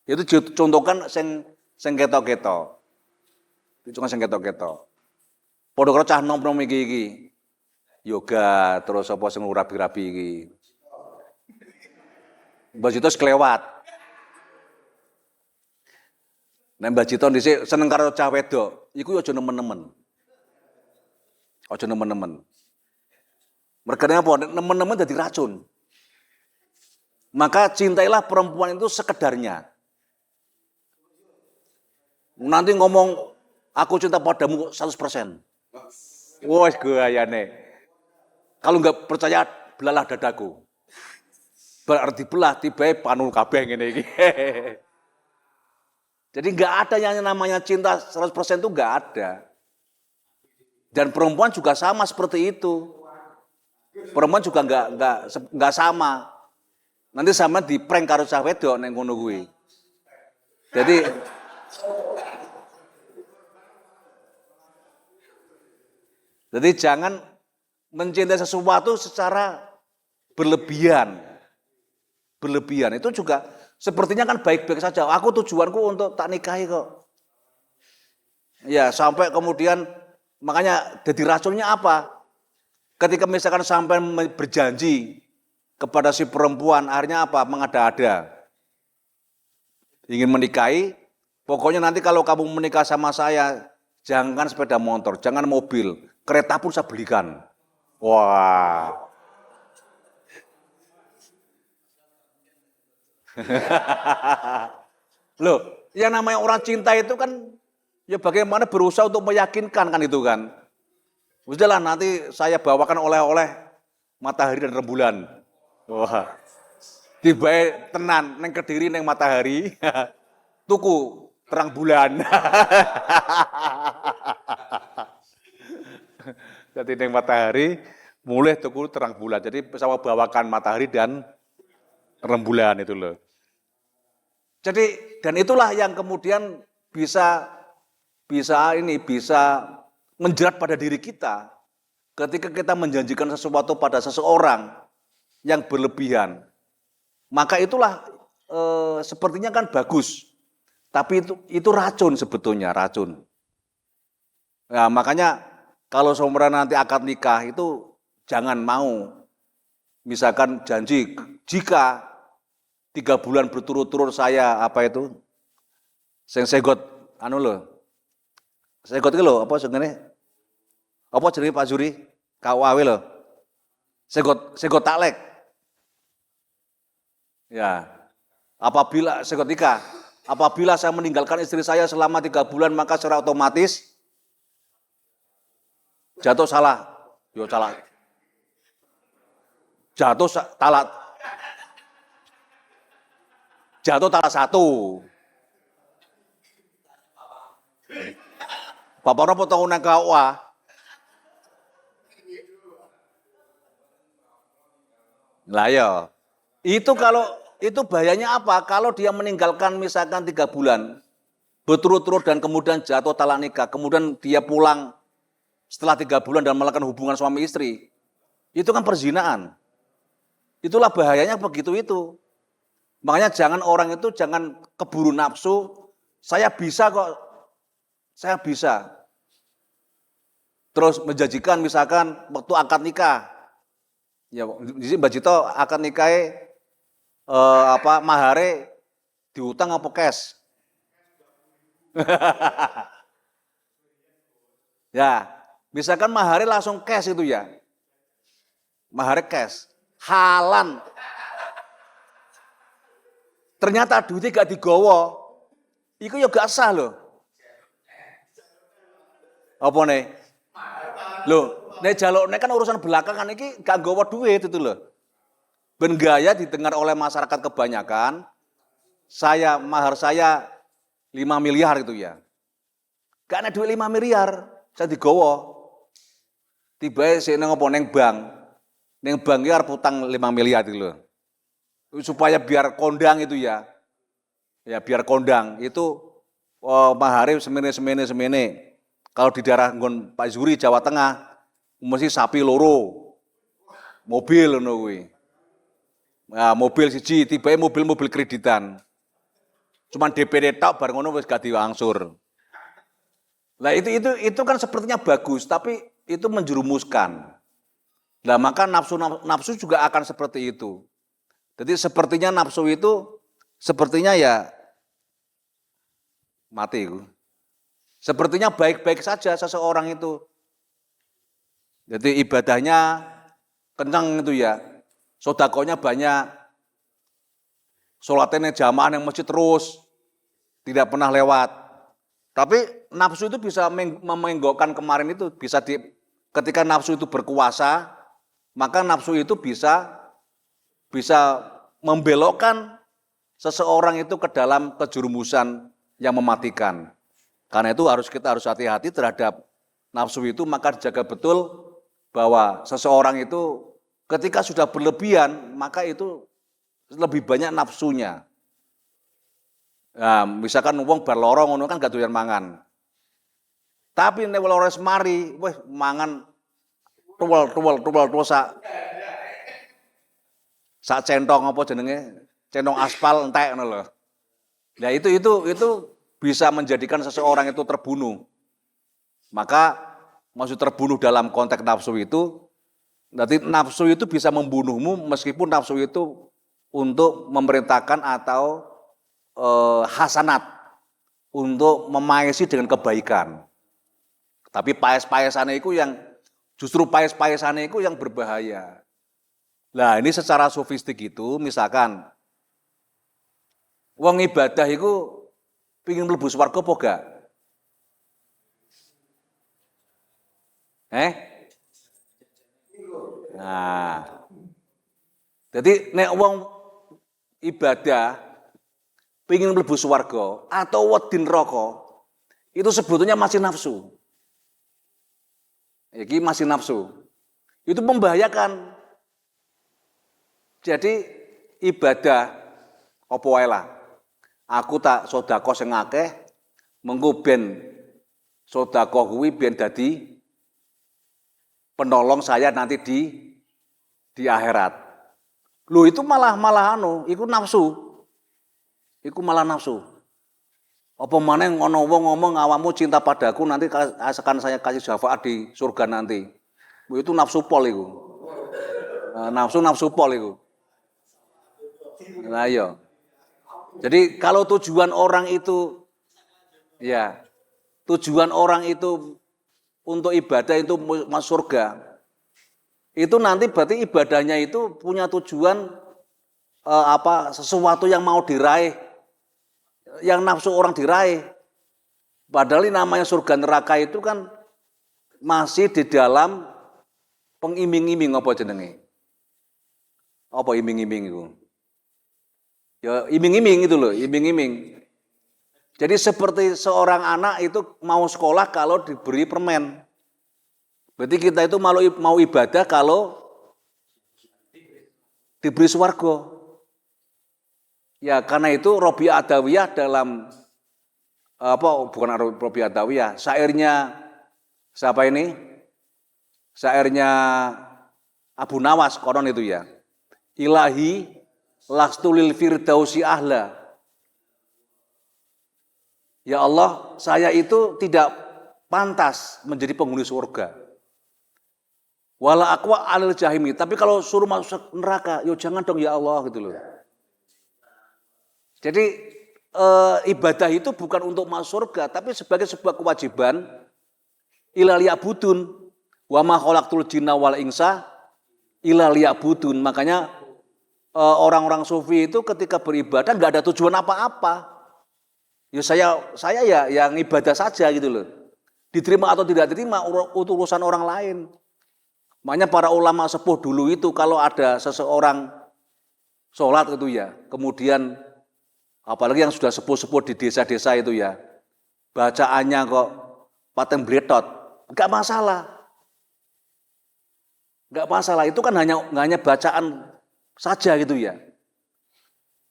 Itu contohkan sing ketok-ketok. Itu kan sing ketok-ketok. Padha karo cah nom-nom iki. Yoga terus apa sing rabi-rabi iki. Mbah Jito kelewat. Nek Mbah Jito dhisik seneng karo cah wedok, iku aja nemen-nemen. Aja nemen-nemen. Mergane apa? Nemen-nemen dadi racun. Maka cintailah perempuan itu sekedarnya. Nanti ngomong aku cinta padamu 100%. Wah, gayane. Kalau nggak percaya, belalah dadaku. Berarti belah tiba panul kabeh ngene iki. Jadi nggak ada yang namanya cinta 100% itu nggak ada. Dan perempuan juga sama seperti itu. Perempuan juga nggak sama. Nanti sama di prank karo cah wedok ning ngono kuwi. Jadi jangan mencintai sesuatu secara berlebihan. Berlebihan itu juga sepertinya kan baik-baik saja. Aku tujuanku untuk tak nikahi kok. Ya, sampai kemudian makanya jadi racunnya apa? Ketika misalkan sampai berjanji kepada si perempuan, akhirnya apa? Mengada-ada. Ingin menikahi, pokoknya nanti kalau kamu menikah sama saya, jangan sepeda motor, jangan mobil, kereta pun saya belikan. Wah. Loh, yang namanya orang cinta itu kan ya bagaimana berusaha untuk meyakinkan kan itu kan. Sudahlah nanti saya bawakan oleh-oleh matahari dan rembulan. Wah. Tiba tenan neng Kediri neng matahari. Tuku terang bulan. Jadi neng matahari mulai tuku terang bulan. Jadi saya bawakan matahari dan rembulan itu loh. Jadi dan itulah yang kemudian bisa menjerat pada diri kita ketika kita menjanjikan sesuatu pada seseorang yang berlebihan. Maka itulah sepertinya kan bagus. Tapi itu racun sebetulnya, racun. Nah, makanya kalau seumur nanti akad nikah itu jangan mau. Misalkan janji jika 3 bulan berturut-turut saya apa itu? Segot anu loh. Segot iki lho, apa sebenarnya? Apa jenenge Pak Zuri? KUAW loh. Segot taklek. Ya. Apabila segot nikah, apabila saya meninggalkan istri saya selama 3 bulan maka secara otomatis jatuh salah. Yo salah. Jatuh talak 1. Bapaknya potong nang KUA. Lah ya. Itu bahayanya apa? Kalau dia meninggalkan misalkan 3 bulan berturut-turut dan kemudian jatuh talak nikah, kemudian dia pulang setelah 3 bulan dan melakukan hubungan suami istri, itu kan perzinaan. Itulah bahayanya begitu itu. Makanya jangan keburu nafsu. Saya bisa kok. Saya bisa. Terus menjanjikan misalkan waktu akad nikah. Ya, di Mbak Jito akad nikah mahare diutang apa cash? Ya, misalkan mahare langsung cash itu ya. Mahare cash. Halan. Ternyata duitnya gak digowo. Iku ya gak sah loh. Apa nih? Loh, nek jalukne kan urusan belakangan iki gak gowo duit itu loh. Ben gaya didengar oleh masyarakat kebanyakan, mahar saya 5 miliar itu ya. Gak ada duit 5 miliar, saya digowo. Tiba sik nang apa ning bank. Ning bank iki arep utang 5 miliar itu loh. supaya biar kondang itu ya. Ya biar kondang itu mahare semene. Kalau di daerah nggon Pak Zuri Jawa Tengah mesti sapi loro, mobil ngono kuwi. Nah, mobil siji tibae mobil kreditan. Cuman DP tok bar ngono wis gak diwangsur. Lah itu kan sepertinya bagus tapi itu menjerumuskan. Nah, maka nafsu juga akan seperti itu. Jadi sepertinya nafsu itu sepertinya ya mati itu. Sepertinya baik-baik saja seseorang itu. Jadi ibadahnya kencang itu ya. Sodakonya banyak. Sholatnya jamaah yang masjid terus. Tidak pernah lewat. Tapi nafsu itu bisa memenggokkan kemarin itu. Ketika nafsu itu berkuasa, maka nafsu itu bisa membelokkan seseorang itu ke dalam kejerumusan yang mematikan. Karena itu kita harus hati-hati terhadap nafsu itu, maka dijaga betul bahwa seseorang itu ketika sudah berlebihan, maka itu lebih banyak nafsunya. Nah, misalkan wong bar loro ngono kan gak doyan mangan. Tapi nek ora semari, weh mangan tuwel sak centong apa jenenge? Centong aspal entek ngono lho. Nah, itu bisa menjadikan seseorang itu terbunuh. Maka maksud terbunuh dalam konteks nafsu itu, nanti nafsu itu bisa membunuhmu meskipun nafsu itu untuk memerintahkan atau hasanat, untuk memaesi dengan kebaikan. Tapi paes-paesannya itu justru paes-paesannya itu yang berbahaya. Nah ini secara sofistik itu misalkan, wong ibadah itu pingin mlebu swarga apa gak? Nah, jadi nek wong ibadah pingin mlebu swarga atau wedi neraka, itu sebetulnya masih nafsu. Iki masih nafsu. Itu membahayakan. Jadi ibadah apa wae lah. Aku tak sedekah sing akeh, mengko ben sedekah kuwi ben dadi penolong saya nanti di akhirat. Loh itu malah iku nafsu. Iku malah nafsu. Apa maneh ngono wong ngomong awakmu cinta padaku nanti akan saya kasih syafaat di surga nanti. Itu nafsu pol iku. Nafsu pol iku. Nah iya. Jadi kalau tujuan orang itu untuk ibadah itu masuk surga, itu nanti berarti ibadahnya itu punya tujuan sesuatu yang mau diraih, yang nafsu orang diraih. Padahal ini namanya surga neraka itu kan masih di dalam pengiming-iming apa jenenge? Apa iming-iming itu? Ya iming-iming itu loh, iming-iming. Jadi seperti seorang anak itu mau sekolah kalau diberi permen. Berarti kita itu mau ibadah kalau diberi swarga. Ya karena itu Robiah Adawiyah dalam bukan Robiah Adawiyah, syairnya siapa ini? Syairnya Abu Nawas konon itu ya. Ilahi lastulil firdausi ahla. Ya Allah, saya itu tidak pantas menjadi penghuni surga. Wala aqwa alil jahimi, tapi kalau suruh masuk neraka, yo jangan dong ya Allah gitu loh. Jadi ibadah itu bukan untuk masuk surga, tapi sebagai sebuah kewajiban ila liya'budun wa ma khalaqtul jinna wal insa ila liya'budun. Makanya orang-orang sufi itu ketika beribadah nggak ada tujuan apa-apa. Ya saya ya yang ibadah saja gitu loh. Diterima atau tidak diterima urusan orang lain. Makanya para ulama sepuh dulu itu kalau ada seseorang sholat itu ya, kemudian apalagi yang sudah sepuh-sepuh di desa-desa itu ya, bacaannya kok paten bletot, nggak masalah. Nggak masalah, itu kan hanya bacaan saja gitu ya.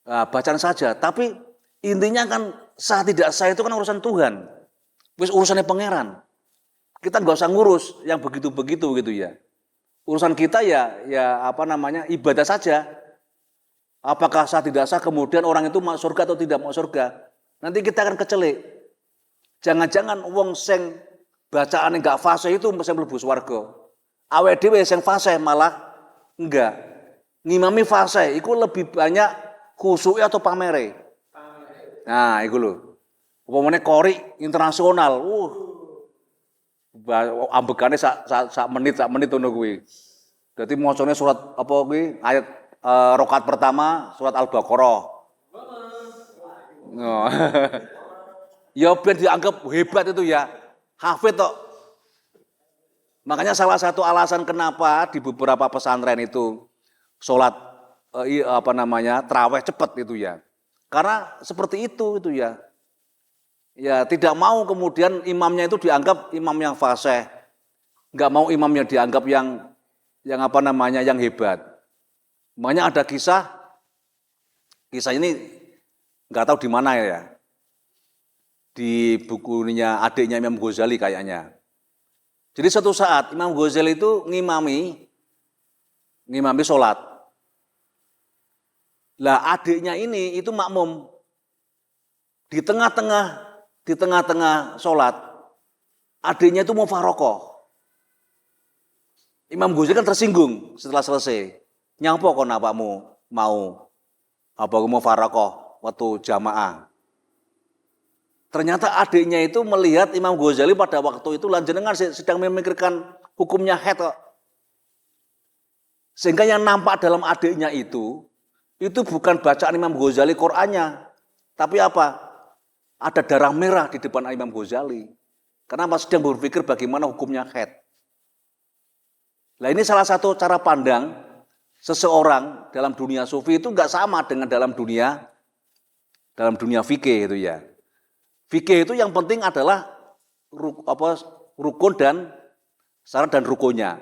bacaan saja. Tapi intinya kan sah tidak sah itu kan urusan Tuhan. Wis urusannya pangeran. Kita nggak usah ngurus yang begitu-begitu gitu ya. Urusan kita ya ibadah saja. Apakah sah tidak sah kemudian orang itu masuk surga atau tidak masuk surga. Nanti kita akan kecelik. Jangan-jangan wong sing bacaane enggak fase itu mesti mlebu swarga. Awake dhewe sing fase malah enggak. Ngimami fase iku lebih banyak khusyuk atau pamere. Nah, iku lho. Upamane qori internasional. Ambekane sak menit ngono kuwi. Dadi macane surat apa kuwi ayat rakaat pertama surat Al-Baqarah. Oh. Ya biar dianggap hebat itu ya. Hafid tok. Makanya salah satu alasan kenapa di beberapa pesantren itu sholat traweh cepat itu ya. Karena seperti itu ya. Ya tidak mau kemudian imamnya itu dianggap imam yang fasih. Enggak mau imamnya dianggap yang hebat. Makanya ada kisah ini enggak tahu di mana ya. Di bukunya adiknya Imam Ghazali kayaknya. Jadi suatu saat Imam Ghazali itu ngimami sholat. Lah adiknya ini itu makmum. Di tengah-tengah sholat, adiknya itu mau mufarokoh. Imam Ghazali kan tersinggung setelah selesai. Nyapa kon apamu mau mufarokoh waktu jamaah. Ternyata adiknya itu melihat Imam Ghazali pada waktu itu lanjenengan sedang memikirkan hukumnya haid kok. Sehingga yang nampak dalam adiknya itu bukan bacaan Imam Ghazali Qur'annya, tapi apa? Ada darah merah di depan Imam Ghazali. Kenapa? Sedang berpikir bagaimana hukumnya haid. Nah ini salah satu cara pandang seseorang dalam dunia sufi itu enggak sama dengan dalam dunia fikih itu ya. Fikih itu yang penting adalah rukun dan syarat dan rukunnya.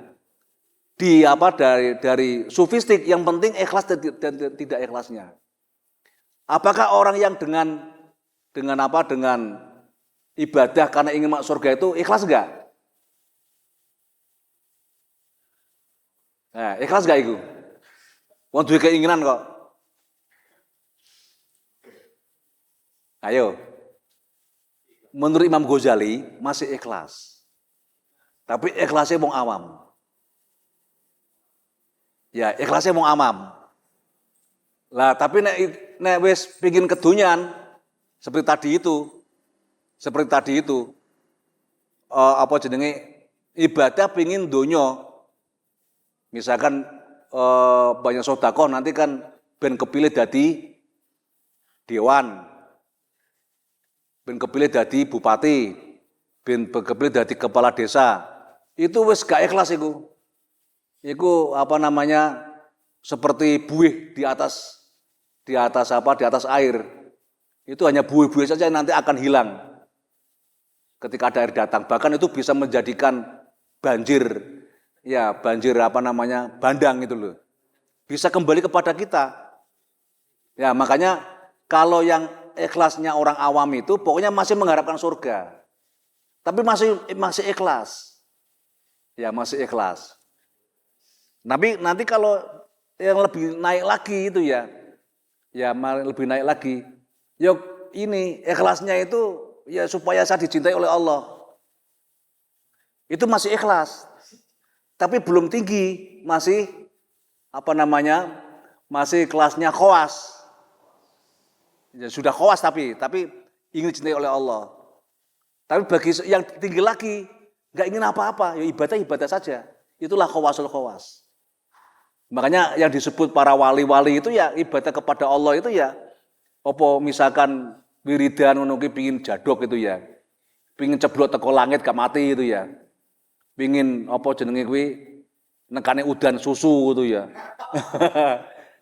Dari sufistik yang penting ikhlas dan tidak ikhlasnya. Apakah orang yang dengan ibadah karena ingin masuk surga itu ikhlas enggak? Nah, ikhlas enggak itu? Wong duwe keinginan kok. Ayo. Menurut Imam Ghazali masih ikhlas. Tapi ikhlasnya wong awam. Ya, ikhlasnya wong awam. Lah, tapi nek wis pengin kedonyan seperti tadi itu ibadah pengin donya. Misalkan banyak sedekah nanti kan ben kepilih dadi dewan. Ben kepilih dadi bupati, ben kepilih dadi kepala desa. Itu wis gak ikhlas iku. Iku seperti buih di atas air. Itu hanya buih-buih saja nanti akan hilang ketika ada air datang. Bahkan itu bisa menjadikan banjir bandang itu loh. Bisa kembali kepada kita. Ya, makanya kalau yang ikhlasnya orang awam itu pokoknya masih mengharapkan surga. Tapi masih ikhlas. Ya, masih ikhlas. Tapi nanti kalau yang lebih naik lagi itu ya lebih naik lagi. Ya ini ikhlasnya itu ya supaya saya dicintai oleh Allah. Itu masih ikhlas. Tapi belum tinggi, masih masih kelasnya khawas. Ya, sudah khawas tapi ingin dicintai oleh Allah. Tapi bagi yang tinggi lagi, nggak ingin apa-apa, ya ibadah saja. Itulah khawasul khawas. Makanya yang disebut para wali-wali itu ya ibadah kepada Allah itu ya, misalkan wiridan ngono ki pengin jadok itu ya, pengin ceblok teko langit gak mati itu ya, pengin nekane udan susu itu ya.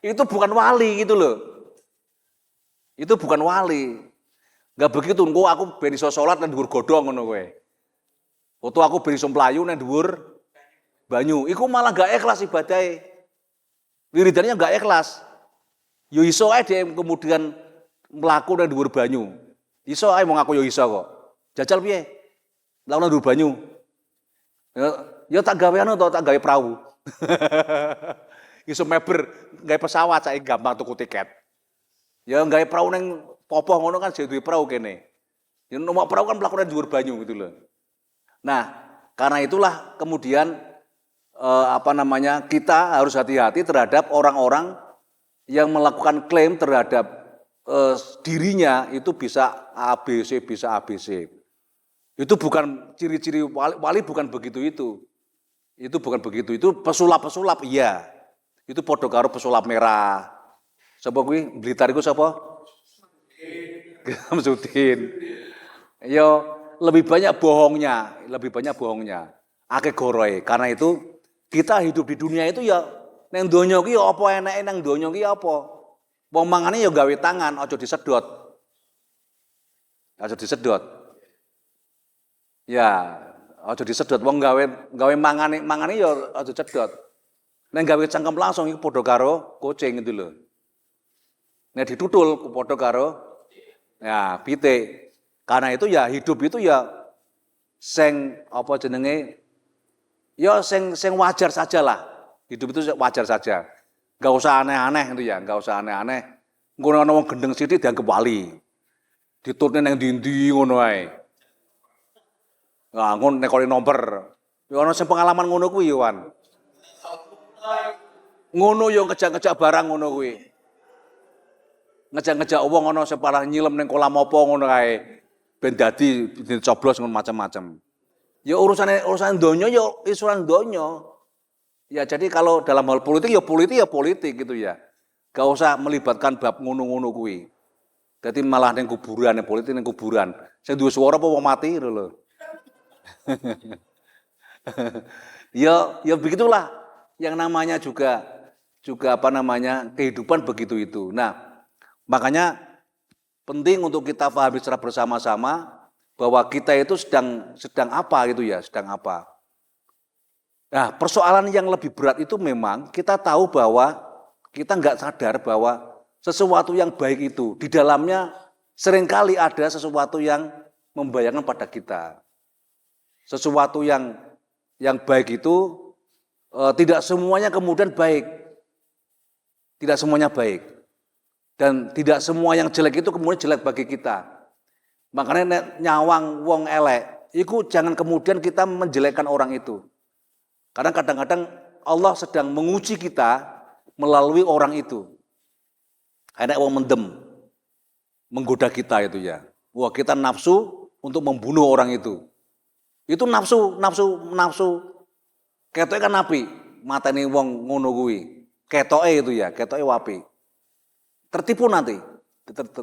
Itu bukan wali gitu loh. Itu bukan wali. Enggak begitu, aku ben iso salat nang dhuwur godhong ngono kowe. Foto aku ben iso mlayu nang dhuwur banyu. Iku malah enggak ikhlas ibadahe. Wiridannya enggak ikhlas. Yo iso ae dia kemudian mlaku nang dhuwur banyu. Iso ae wong aku yo iso kok. Jajal piye? Mlaku nang dhuwur banyu. Ya tak gawe anu to, tak gawe perahu. Iso meber, gawe pesawat saiki gampang tuku tiket. Ya gawe perahu ning popoh ngono kan jadi duwe perahu kene. Ya nomor perahu kan mlaku nang dhuwur banyu gitu loh. Nah, karena itulah kemudian kita harus hati-hati terhadap orang-orang yang melakukan klaim terhadap dirinya itu bisa ABC, bisa ABC. Itu bukan ciri-ciri wali bukan begitu itu. Itu bukan begitu. Itu pesulap-pesulap iya. Itu padha karo pesulap merah. Sapa kuwi? Blitar iku sapa? Samsudin. Yo lebih banyak bohongnya. Akeh goroe. Karena itu kita hidup di dunia itu ya nang donya ki ya apa eneke nang donya ki ya apa. Wong mangane ya gawe tangan, aja disedot. Aja disedot. Ya, aja disedot wong gawe mangane ya aja cedot. Nek gawe cangkem langsung iku padha karo kucing itu lho. Nek ditutul padha karo ya pitik. Karena itu ya hidup itu ya sing apa jenenge ya sing wajar sajalah. Hidup itu wajar saja. Enggak usah aneh-aneh itu ya, enggak usah aneh-aneh. Ngono ana wong gendeng sithik dianggep wali. Ditutne nang ndi-ndi ngono ae. Nah, ngono nek kok nomor. Ya ana sing pengalaman ngono kuwi, Wan. Ngono yo ngejak-ngejak barang ngono kuwi. Ngejak-ngejak wong ana sing parah nyilem ning kolam apa ngono kae. Ben dadi dicoblos ngono macam-macam. Ya urusan donya ya urusan donya. Ya jadi kalau dalam hal politik ya politik gitu ya. Gak usah melibatkan bab ngono-ngono kuwi. Dadi malah ning kuburan, ning politik ning kuburan. Sing duwe swara apa wong mati lho. Ya begitulah yang namanya juga kehidupan begitu itu. Nah, makanya penting untuk kita pahami secara bersama-sama bahwa kita itu sedang apa gitu ya, sedang apa. Nah, persoalan yang lebih berat itu memang kita tahu bahwa kita nggak sadar bahwa sesuatu yang baik itu di dalamnya seringkali ada sesuatu yang membayangkan pada kita. Sesuatu yang baik itu tidak semuanya kemudian baik. Tidak semuanya baik. Dan tidak semua yang jelek itu kemudian jelek bagi kita. Makanya nyawang wong elek, itu jangan kemudian kita menjelekkan orang itu. Karena kadang-kadang Allah sedang menguji kita melalui orang itu. Enek wong mendem, menggoda kita itu ya. Wah kita nafsu untuk membunuh orang itu. Itu nafsu. Ketoke kan api, mateni wong ngono kuwi. Ketoke itu ya, ketoke wapi. Tertipu nanti,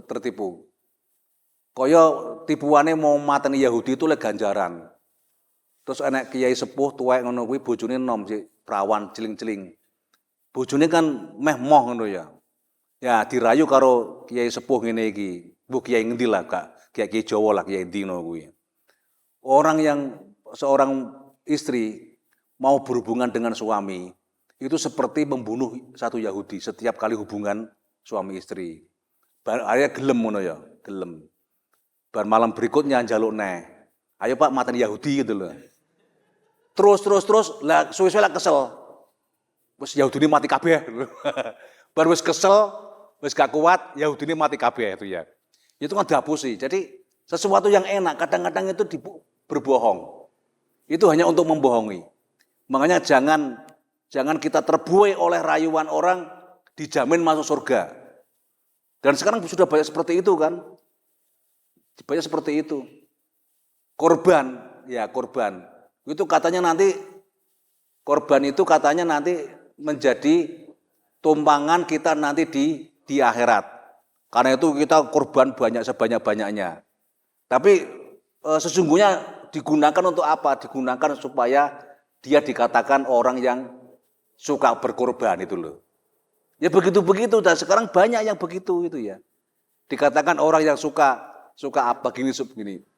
tertipu. Kaya tipuane mau mateni Yahudi itu lek ganjaran. Terus enek kiai sepuh tuwek ngono kuwi bojone enom sik perawan ciling-ciling. Bojone kan meh moh ngono ya. Ya dirayu karo kiai sepuh ngene iki. Bu kiai ngendi lah Kak? Kiai Jawa lah kiai ndi ngono kuwi. Seorang istri mau berhubungan dengan suami itu seperti membunuh satu Yahudi setiap kali hubungan suami istri. Akhirnya gelem ngono ya, gelem. Bar malam berikutnya njaluk neh. Ayo Pak mateni Yahudi gitu loh. Terus lah suwe-suwe lah kesel. Wis Yahudine mati kabeh. Bar wis kesel, wis gak kuat, Yahudine mati kabeh itu ya. Itu kan dihapusi. Jadi sesuatu yang enak kadang-kadang itu berbohong. Itu hanya untuk membohongi. Makanya jangan kita terbuai oleh rayuan orang dijamin masuk surga. Dan sekarang sudah banyak seperti itu kan. Banyak seperti itu. Korban. Itu katanya nanti korban itu katanya nanti menjadi tumpangan kita nanti di akhirat. Karena itu kita korban sebanyak-banyaknya. Tapi sesungguhnya digunakan untuk apa? Digunakan supaya dia dikatakan orang yang suka berkorban itu loh. Ya begitu-begitu dan sekarang banyak yang begitu itu ya. Dikatakan orang yang suka apa gini.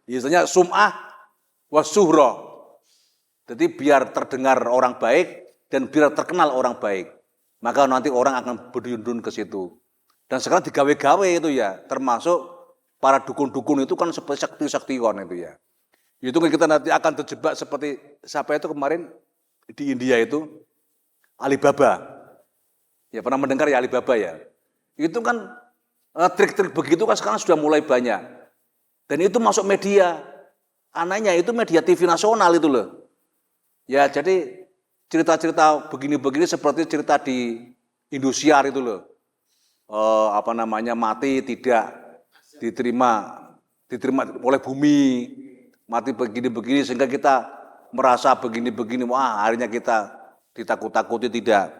Biasanya sum'ah wa suhra. Jadi biar terdengar orang baik dan biar terkenal orang baik. Maka nanti orang akan berduyun-duyun ke situ. Dan sekarang digawe-gawe itu ya, termasuk para dukun-dukun itu kan seperti sakti-saktiwan itu ya. Itu kita nanti akan terjebak seperti siapa itu kemarin di India itu, Alibaba. Ya pernah mendengar ya Alibaba ya. Itu kan trik-trik begitu kan sekarang sudah mulai banyak. Dan itu masuk media. Anehnya itu media TV nasional itu loh. Ya jadi cerita-cerita begini-begini seperti cerita di Indosiar itu loh. Mati tidak diterima oleh bumi, mati begini-begini sehingga kita merasa begini-begini, wah akhirnya kita ditakut-takuti tidak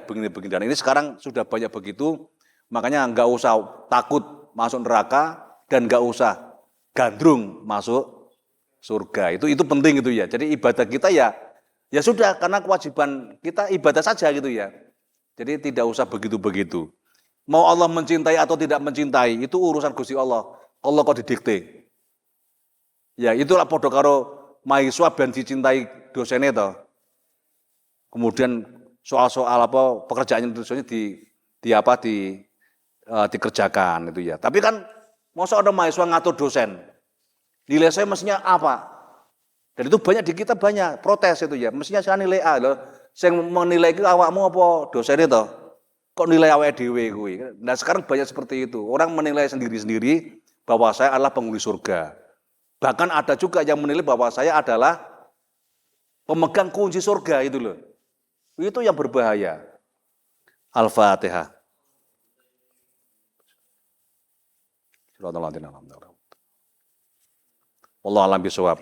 begini-begini. Dan ini sekarang sudah banyak begitu, makanya nggak usah takut masuk neraka dan nggak usah gandrung masuk surga. Itu penting itu ya. Jadi ibadah kita ya sudah karena kewajiban kita ibadah saja gitu ya. Jadi tidak usah begitu-begitu. Mau Allah mencintai atau tidak mencintai, itu urusan Gusti Allah. Allah kok didikte. Ya itulah podo karo mahasiswa ben dicintai dosennya toh. Kemudian soal-soal pekerjaan dosennya dikerjakan itu ya. Tapi kan masa ada mahasiswa ngatur dosen. Nilai saya mestinya apa? Dan itu banyak di kita banyak protes itu ya. Mestinya saya nilai A loh. Saya menilai itu awakmu apa dosen itu? Kok nilai awake dhewe kuwi? Nah sekarang banyak seperti itu. Orang menilai sendiri-sendiri bahwa saya adalah penghuni surga. Bahkan ada juga yang menilai bahwa saya adalah pemegang kunci surga itu loh. Itu yang berbahaya. Al-Fatihah. Wallahu a'lam bishawab.